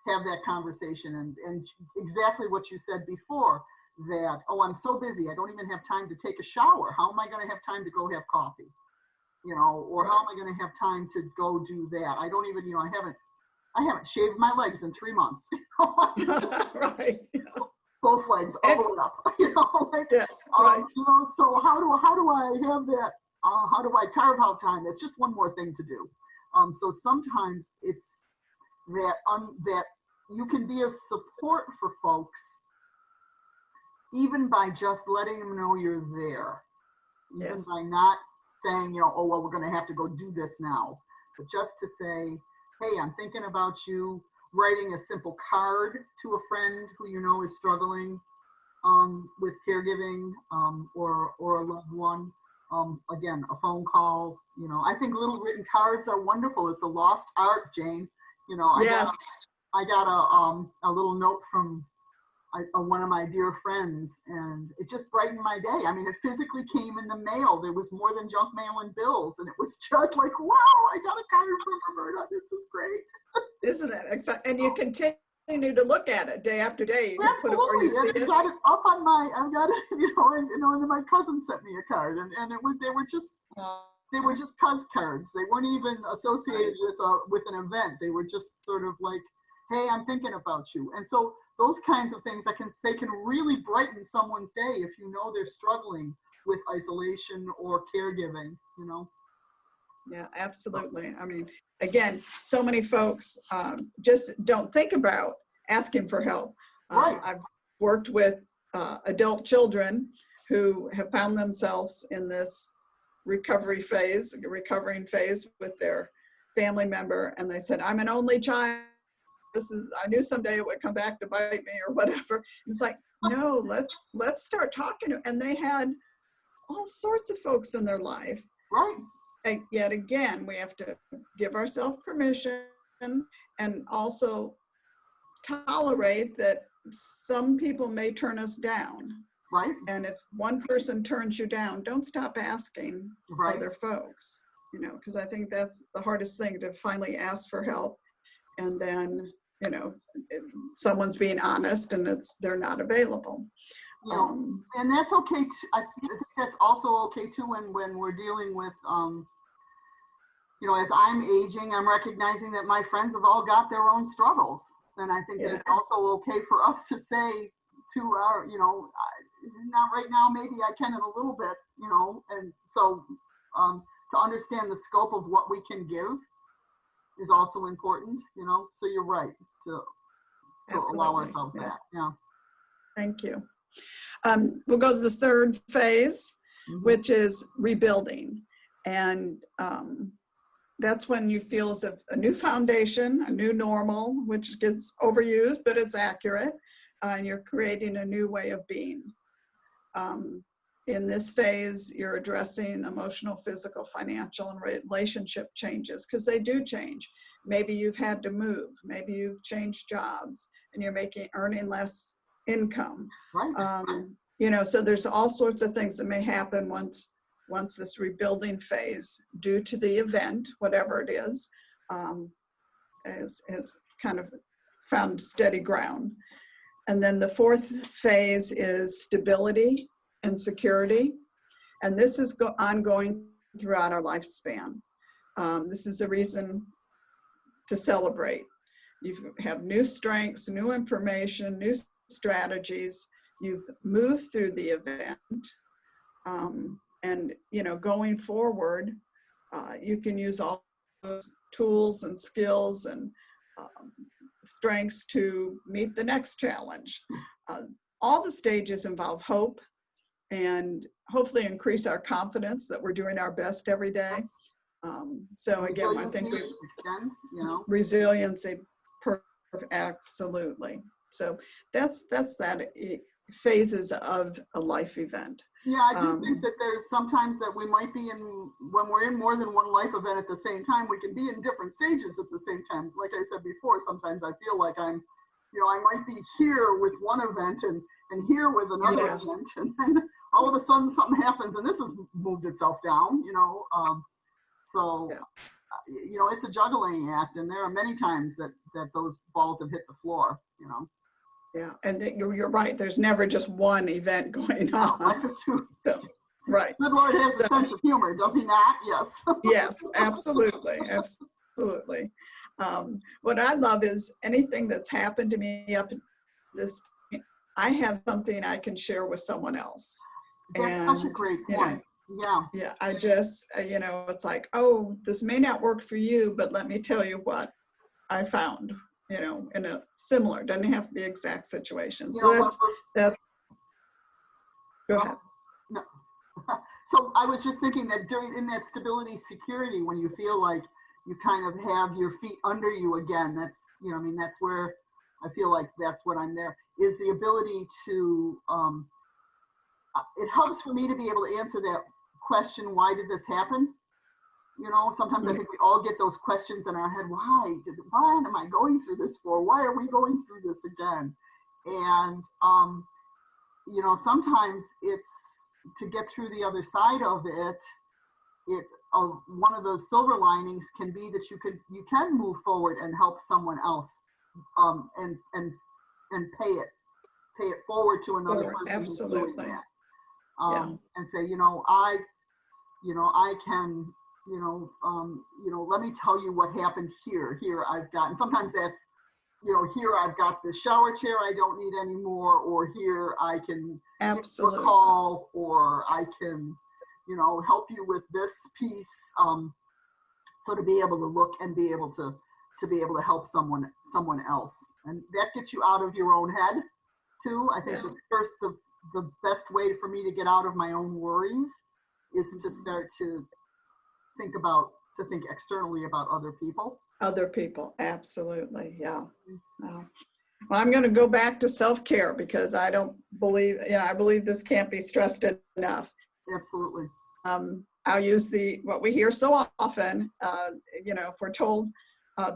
have that conversation, and exactly what you said before, that, oh, I'm so busy, I don't even have time to take a shower. How am I going to have time to go have coffee? Or how am I going to have time to go do that? I don't even, I haven't shaved my legs in 3 months. Right. Both legs all the way up. Yes, right. So how do I have that? How do I carve out time? That's just one more thing to do. So sometimes it's that you can be a support for folks, even by just letting them know you're there, even by not saying, oh, well, we're going to have to go do this now, but just to say, hey, I'm thinking about you, writing a simple card to a friend who is struggling with caregiving, or a loved one. Again, a phone call. I think little written cards are wonderful. It's a lost art, Jane. I got a little note from one of my dear friends, and it just brightened my day. I mean, it physically came in the mail. There was more than junk mail and bills, and it was just like, wow, I got a card from Roberta. This is great. Isn't it? And you continue to look at it day after day. You Absolutely. Put it where you see it. Got it up on I've got it, and then my cousin sent me a card, and they were just cuz cards. They weren't even associated with an event. They were just sort of like, hey, I'm thinking about you. And so those kinds of things they can really brighten someone's day if they're struggling with isolation or caregiving, Yeah, absolutely. I mean, again, so many folks just don't think about asking for help. Right. I've worked with adult children who have found themselves in this recovering phase with their family member, and they said, I'm an only child. I knew someday it would come back to bite me or whatever. It's like, no, let's start talking. And they had all sorts of folks in their life. Right. And yet again, we have to give ourselves permission and also tolerate that some people may turn us down. Right. And if one person turns you down, don't stop asking other folks. you know, because I think that's the hardest thing, to finally ask for help, and then, you know, someone's being honest and they're not available. You know, and that's okay. I think that's also okay too when we're dealing with, you know, as I'm aging, I'm recognizing that my friends have all got their own struggles. And I think that it's also okay for us to say to our, you know, not right now, maybe I can in a little bit, you know, and so to understand the scope of what we can give is also important, you know, so you're right to allow ourselves that. Yeah. Thank you. We'll go to the third phase, which is rebuilding. And that's when you feel as if a new foundation, a new normal, which gets overused, but it's accurate, and you're creating a new way of being. In this phase, you're addressing emotional, physical, financial, and relationship changes, because they do change. Maybe you've had to move, maybe you've changed jobs, and you're earning less income. Right. You know, so there's all sorts of things that may happen once this rebuilding phase, due to the event, whatever it is, has kind of found steady ground. And then the fourth phase is stability and security. And this is ongoing throughout our lifespan. This is a reason to celebrate. You have new strengths, new information, new strategies. You've moved through the event. And, you know, going forward, you can use all those tools and skills and strengths to meet the next challenge. All the stages involve hope, and hopefully increase our confidence that we're doing our best every day. So again, I think resiliency, absolutely. So that's that phases of a life event. Yeah, I do think that there's sometimes that we might be when we're in more than one life event at the same time, we can be in different stages at the same time. Like I said before, sometimes I feel like I'm, you know, I might be here with one event and here with another event, and then all of a sudden something happens and this has moved itself down, you know. You know, it's a juggling act, and there are many times that those balls have hit the floor, you know. Yeah, and you're right. There's never just one event going on. So, right. Good Lord has a sense of humor, does he not? Yes. Yes, absolutely, absolutely. What I love is anything that's happened to me up to this point, I have something I can share with someone else. That's such a great point. You know, yeah. I just, you know, it's like, oh, this may not work for you, but let me tell you what I found. You know, in a similar, doesn't have to be exact situation. So that's, go ahead. No. So I was just thinking that in that stability, security, when you feel like you kind of have your feet under you again, that's, you know, I mean, that's where I feel like that's what I'm there, is the ability to, it helps for me to be able to answer that question, why did this happen? You know, sometimes I think we all get those questions in our head. Why am I going through this for? Why are we going through this again? And, you know, sometimes it's to get through the other side of it. One of those silver linings can be that you can move forward and help someone else, and pay it forward to another person. Absolutely. Who's doing that. And say, you know, I can, let me tell you what happened here. Here I've got, and sometimes that's, you know, here I've got the shower chair I don't need anymore, or here I can absolutely give you a call, or I can, you know, help you with this piece. So to be able to look and be able to be able to help someone else, and that gets you out of your own head too. I think the best way for me to get out of my own worries is to start to think externally about other people. Other people, absolutely, yeah. Well, I'm going to go back to self-care, because I don't believe, I believe this can't be stressed enough. Absolutely. I'll use what we hear so often, if we're told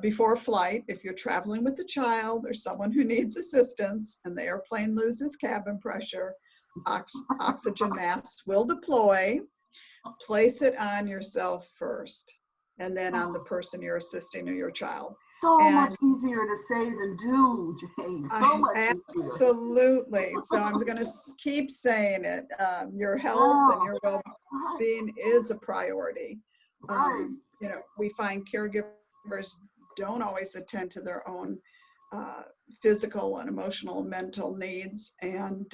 before flight, if you're traveling with a child or someone who needs assistance and the airplane loses cabin pressure, oxygen masks will deploy. place it on yourself first, and then on the person you're assisting or your child. So much And easier to say than do, Jane. So much easier. Absolutely. So I'm going to keep saying it. Your health and your well-being is a priority. Right. You know, we find caregivers don't always attend to their own physical and emotional and mental needs, and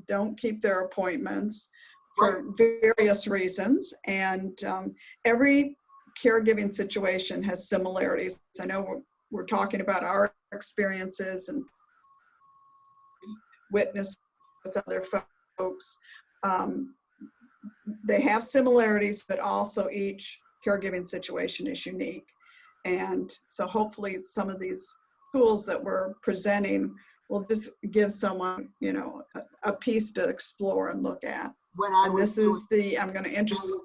don't keep their appointments for various reasons. And every caregiving situation has similarities. I know we're talking about our experiences and witness with other folks. They have similarities, but also each caregiving situation is unique. And so hopefully some of these tools that we're presenting will just give someone, you know, a piece to explore and look at. I'm going to introduce,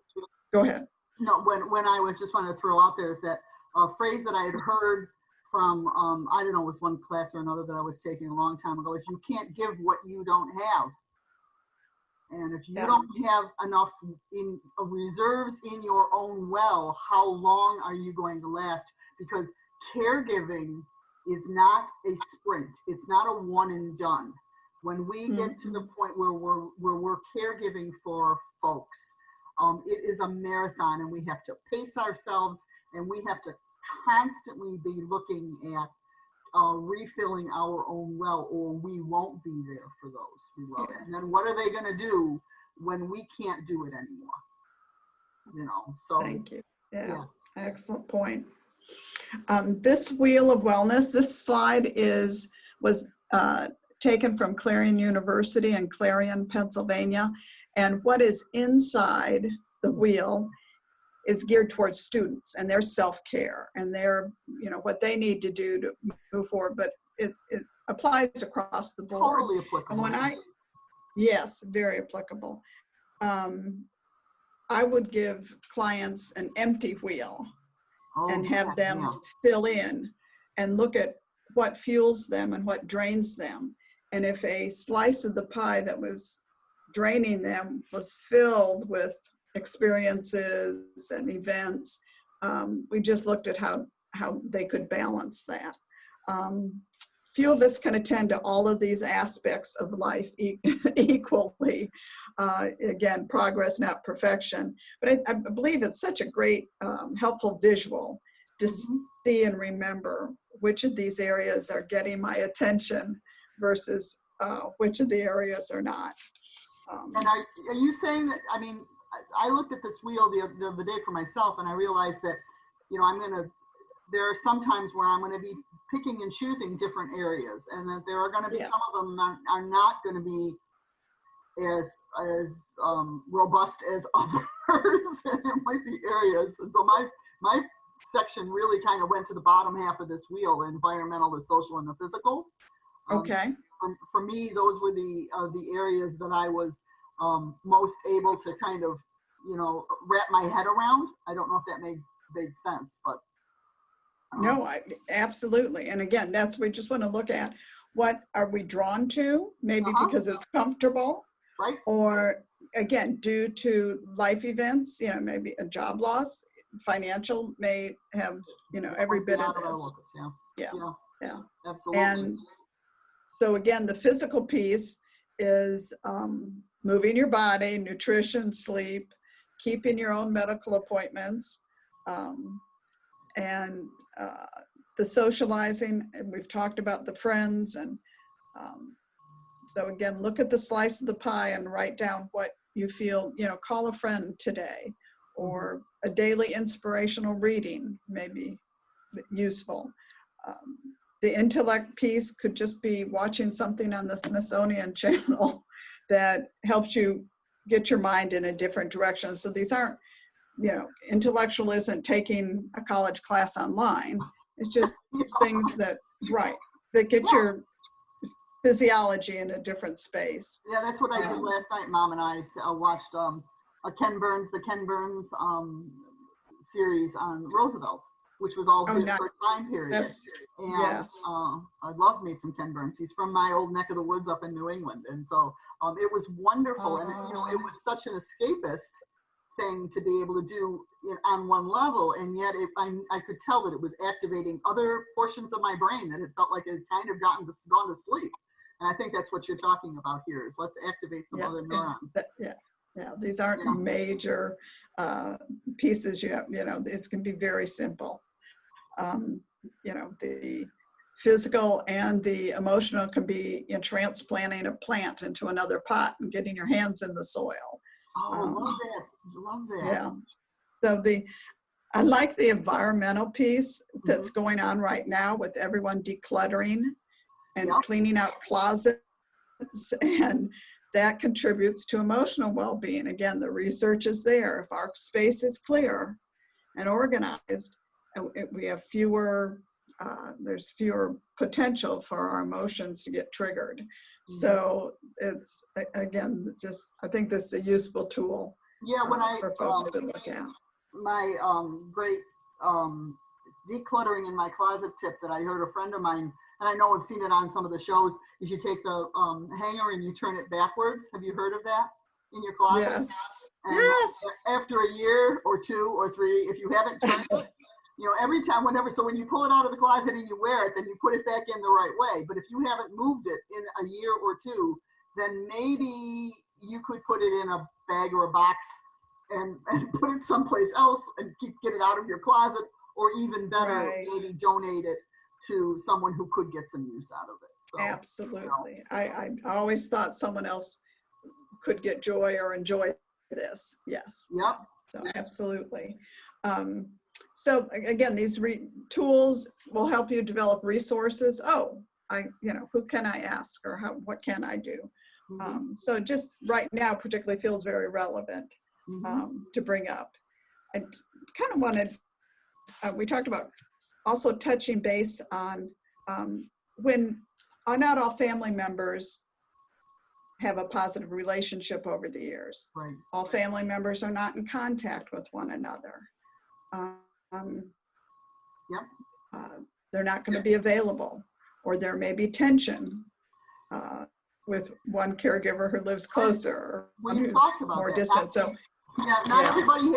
go ahead. No, when I was just want to throw out there is that a phrase that I had heard from, I don't know, it was one class or another that I was taking a long time ago, is you can't give what you don't have. And if you don't have enough in reserves in your own well, how long are you going to last? Because caregiving is not a sprint. It's not a one and done. When we get to the point where we're caregiving for folks, it is a marathon, and we have to pace ourselves, and we have to constantly be looking at refilling our own well, or we won't be there for those we love. And then what are they going to do when we can't do it anymore? You know, so. Thank you. Yeah, yes. Excellent point. This wheel of wellness, this slide was taken from Clarion University in Clarion, Pennsylvania. And what is inside the wheel is geared towards students and their self-care and their, you know, what they need to do to move forward, but it applies across the board. Totally applicable. And yes, very applicable. I would give clients an empty wheel and have them fill in and look at what fuels them and what drains them. And if a slice of the pie that was draining them was filled with experiences and events, we just looked at how they could balance that. Few of us can attend to all of these aspects of life equally. Again, progress, not perfection. But I believe it's such a great, helpful visual to see and remember which of these areas are getting my attention versus which of the areas are not. And are you saying that, I mean, I looked at this wheel the other day for myself, and I realized that, you know, there are some times where I'm going to be picking and choosing different areas, and that there are going to be some of them are not going to be as robust as others. And it might be areas, and so my section really kind of went to the bottom half of this wheel: the environmental, the social, and the physical. Okay. For me, those were the areas that I was most able to kind of, you know, wrap my head around. I don't know if that made sense, but. No, absolutely. And again, we just want to look at what are we drawn to, maybe because it's comfortable, right? Or again, due to life events, you know, maybe a job loss, financial may have, you know, every bit of this. Yeah, absolutely. And so again, the physical piece is moving your body, nutrition, sleep, keeping your own medical appointments, and the socializing, and we've talked about the friends. And so again, look at the slice of the pie and write down what you feel, you know, call a friend today, or a daily inspirational reading may be useful. The intellect piece could just be watching something on the Smithsonian Channel that helps you get your mind in a different direction. So these aren't, you know, intellectual isn't taking a college class online. It's just things that get your physiology in a different space. Yeah, that's what I did last night. Mom and I watched the Ken Burns series on Roosevelt, which was all his first time period. I love me some Ken Burns. He's from my old neck of the woods up in New England, and so it was wonderful. And you know, it was such an escapist thing to be able to do on one level, and yet I could tell that it was activating other portions of my brain that it felt like it kind of gone to sleep. And I think that's what you're talking about here, is let's activate some other neurons. Yeah, these aren't major pieces. It can be very simple. The physical and the emotional can be in transplanting a plant into another pot and getting your hands in the soil. Oh, love that. Yeah. So I like the environmental piece that's going on right now with everyone decluttering and cleaning out closets, and that contributes to emotional well-being. Again, the research is there. If our space is clear and organized, we have there's fewer potential for our emotions to get triggered. So it's, again, I think this is a useful tool for folks to look at. My great decluttering in my closet tip that I heard a friend of mine, and I know I've seen it on some of the shows, is you take the hanger and you turn it backwards. Have you heard of that in your closet? Yes. And yes. After a year or 2 or 3, if you haven't turned it, every time, so when you pull it out of the closet and you wear it, then you put it back in the right way. But if you haven't moved it in a year or 2, then maybe you could put it in a bag or a box and put it someplace else and get it out of your closet, or even better, maybe donate it to someone who could get some use out of it. So, absolutely. I always thought someone else could get joy or enjoy this. Yes. Yep. So absolutely. So again, these tools will help you develop resources. Who can I ask, or what can I do? So just right now particularly feels very relevant to bring up. I kind of wanted, we talked about also touching base on when not all family members have a positive relationship over the years. Right. All family members are not in contact with one another. They're not going to be available, or there may be tension with one caregiver who lives closer, or who's more distant. Not everybody.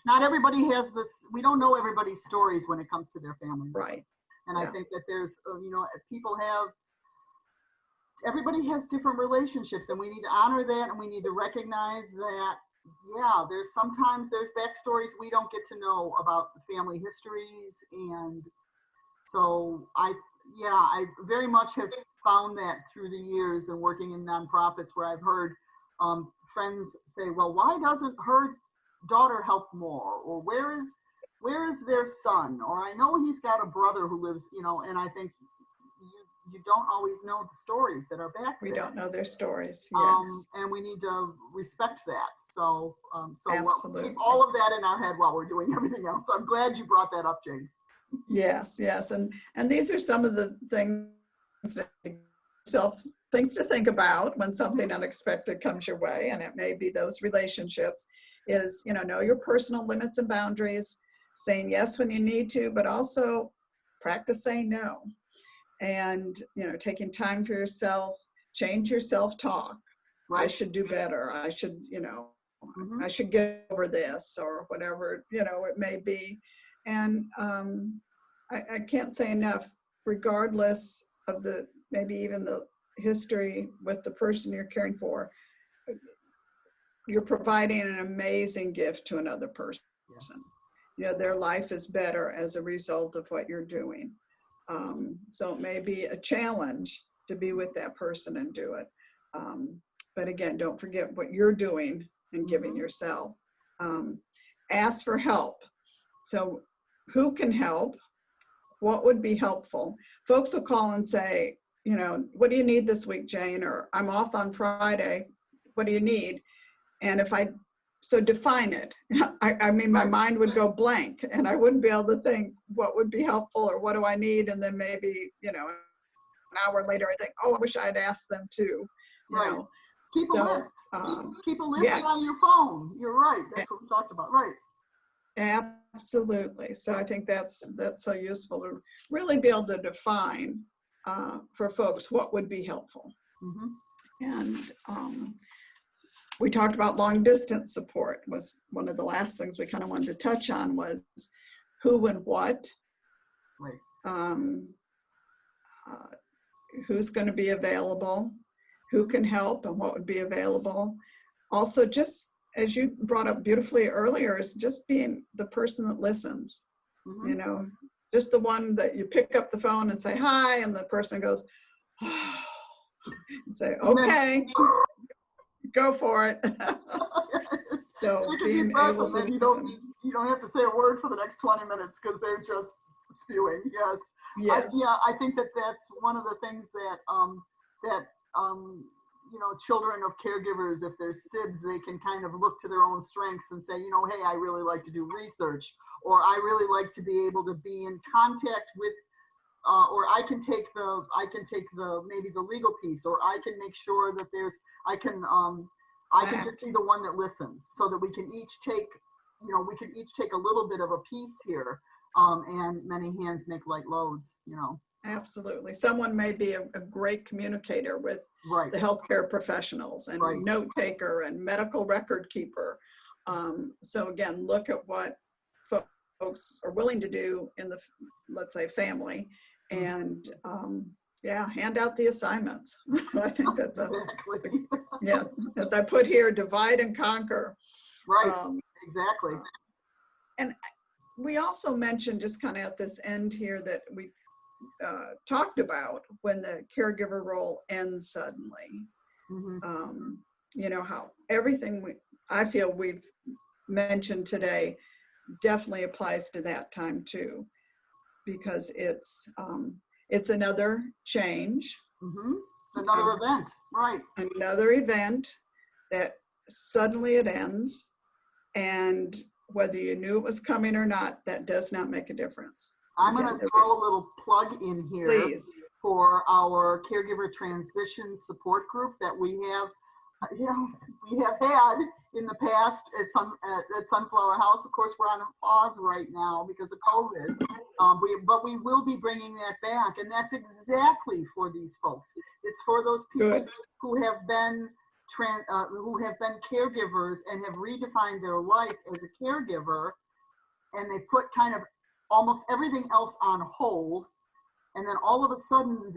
Not everybody has this. We don't know everybody's stories when it comes to their family. Right. And I think that there's, everybody has different relationships, and we need to honor that, and we need to recognize that. Sometimes there's backstories we don't get to know about family histories, and so I very much have found that through the years and working in nonprofits, where I've heard friends say, well, why doesn't her daughter help more? Or where is their son? Or I know he's got a brother who lives, and I think you don't always know the stories that are back there. We don't know their stories, yes. And we need to respect that. So Absolutely. We'll keep all of that in our head while we're doing everything else. I'm glad you brought that up, Jane. Yes. And these are some of the things to think about when something unexpected comes your way, and it may be those relationships, is, know your personal limits and boundaries, saying yes when you need to, but also practice saying no. And, taking time for yourself, change your self-talk. Right. I should do better. I should, I should get over this, or whatever, it may be. And I can't say enough, regardless of maybe even the history with the person you're caring for, you're providing an amazing gift to another person. Yes. Their life is better as a result of what you're doing. So it may be a challenge to be with that person and do it. But again, don't forget what you're doing and giving yourself. Ask for help. So who can help? What would be helpful? Folks will call and say, what do you need this week, Jane? Or I'm off on Friday. What do you need? And so define it. I mean, my mind would go blank, and I wouldn't be able to think what would be helpful or what do I need. And then maybe, an hour later, I think, I wish I'd asked them too. Keep a list. Keep a list on your phone. You're right. That's what we talked about. Right. Absolutely. So I think that's so useful to really be able to define for folks what would be helpful. And We talked about long distance support was one of the last things we kind of wanted to touch on was who and what, Right. Who's going to be available, who can help and what would be available. Also, just as you brought up beautifully earlier, is just being the person that listens, you know, just the one that you pick up the phone and say hi, and the person goes, oh, and say, okay, go for it. So being able to listen. You don't have to say a word for the next 20 minutes because they're just spewing. Yes. Yes. I think that that's one of the things that you know, children of caregivers, if they're SIBs, they can kind of look to their own strengths and say, you know, hey, I really like to do research, or I really like to be able to be in contact with, or I can take the maybe the legal piece, or I can make sure that I can just be the one that listens, so that we can each take a little bit of a piece here, and many hands make light loads, you know. Absolutely. Someone may be a great communicator with the healthcare professionals and note taker and medical record keeper. So again, look at what folks are willing to do in the, let's say, family, and hand out the assignments. I think that's exactly. as I put here, divide and conquer. Right. Exactly. And we also mentioned just kind of at this end here that we talked about when the caregiver role ends suddenly. You know, how everything I feel we've mentioned today definitely applies to that time too, because it's another change. Another event, right. Another event that suddenly it ends, and whether you knew it was coming or not, that does not make a difference. I'm going to throw a little plug in here. Please. For our caregiver transition support group that we have had in the past at Sunflower House. Of course, we're on a pause right now because of COVID, but we will be bringing that back, and that's exactly for these folks. It's for those people who have been caregivers and have redefined their life as a caregiver, and they put kind of almost everything else on hold, and then all of a sudden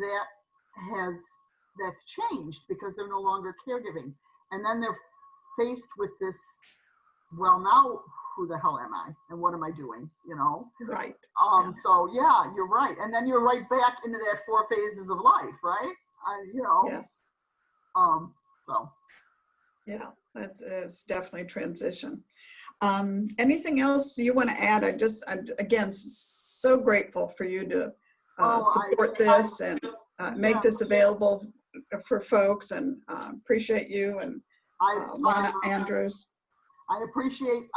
that's changed because they're no longer caregiving, and then they're faced with this, well, now who the hell am I and what am I doing, you know? Right. So yeah, you're right, and then you're right back into that 4 phases of life, right? You know. Yes. So yeah, it's definitely transition. Anything else you want to add? I'm again so grateful for you to support this and make this available for folks, and appreciate you and Lana Andrews. I appreciate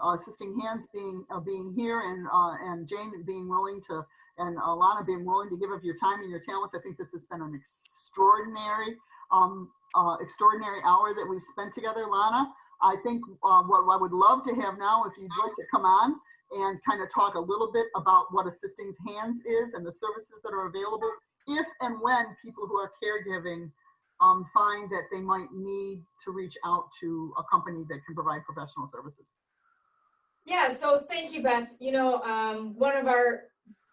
Assisting Hands being here, and Jane being willing to, and Lana being willing to give of your time and your talents. I think this has been an extraordinary hour that we've spent together, Lana. I think what I would love to have now, if you'd like to come on and kind of talk a little bit about what Assisting Hands is and the services that are available if and when people who are caregiving find that they might need to reach out to a company that can provide professional services. Yeah, so thank you, Beth. You know, one of our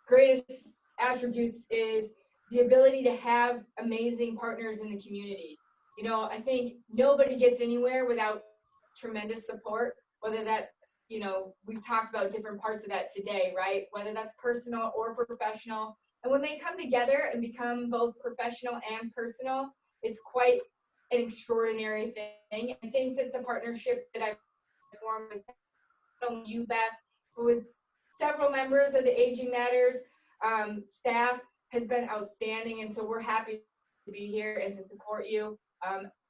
greatest attributes is the ability to have amazing partners in the community. You know, I think nobody gets anywhere without tremendous support, whether that's, you know, we've talked about different parts of that today, right? Whether that's personal or professional. And when they come together and become both professional and personal, it's quite an extraordinary thing. I think that the partnership that I've formed with you, Beth, with several members of the Aging Matters staff has been outstanding. And so we're happy to be here and to support you.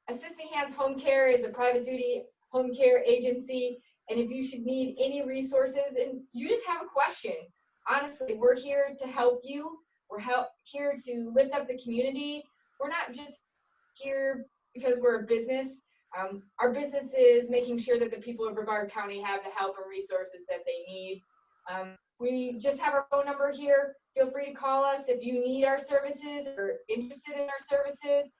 Assisting Hands Home Care is a private duty home care agency, and if you should need any resources and you just have a question, honestly, we're here to help you. We're here to lift up the community. We're not just here because we're a business. Our business is making sure that the people of Brevard County have the help and resources that they need. We just have our phone number here. Feel free to call us if you need our services or interested in our services.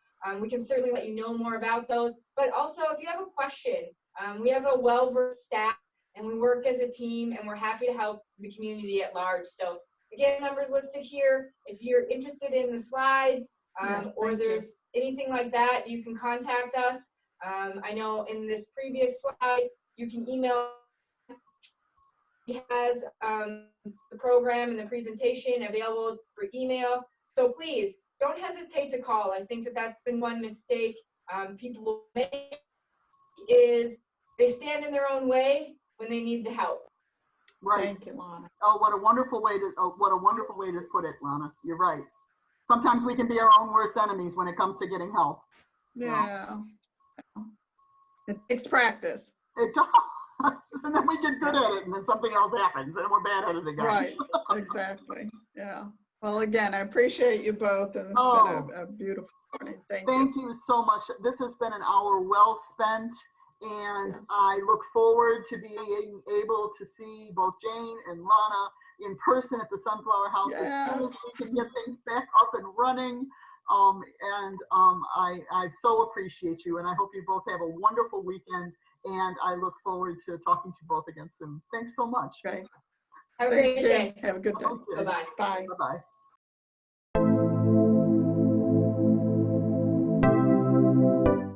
we can certainly let you know more about those. But also, if you have a question, we have a well-versed staff, and we work as a team, and we're happy to help the community at large. So again, numbers listed here. If you're interested in the slides, or there's anything like that, you can contact us. I know in this previous slide, you can email. He has the program and the presentation available for email. So please don't hesitate to call. I think that that's been one mistake people will make, is they stand in their own way when they need the help. Right. Thank you, Lana. Oh, what a wonderful way to put it, Lana. You're right. Sometimes we can be our own worst enemies when it comes to getting help. Yeah. It takes practice. It does. And then we get good at it, and then something else happens, and we're bad at it again. Right. Exactly. Yeah. Well, again, I appreciate you both, and it's been a beautiful morning. Thank you. Thank you so much. This has been an hour well spent, and Yes. I look forward to being able to see both Jane and Lana in person at the Sunflower House as soon as we can get things back up and running. I so appreciate you, and I hope you both have a wonderful weekend, and I look forward to talking to you both again soon. Thanks so much. Okay. Have a great day. Have a good day. Okay. Bye-bye. Bye. Bye-bye.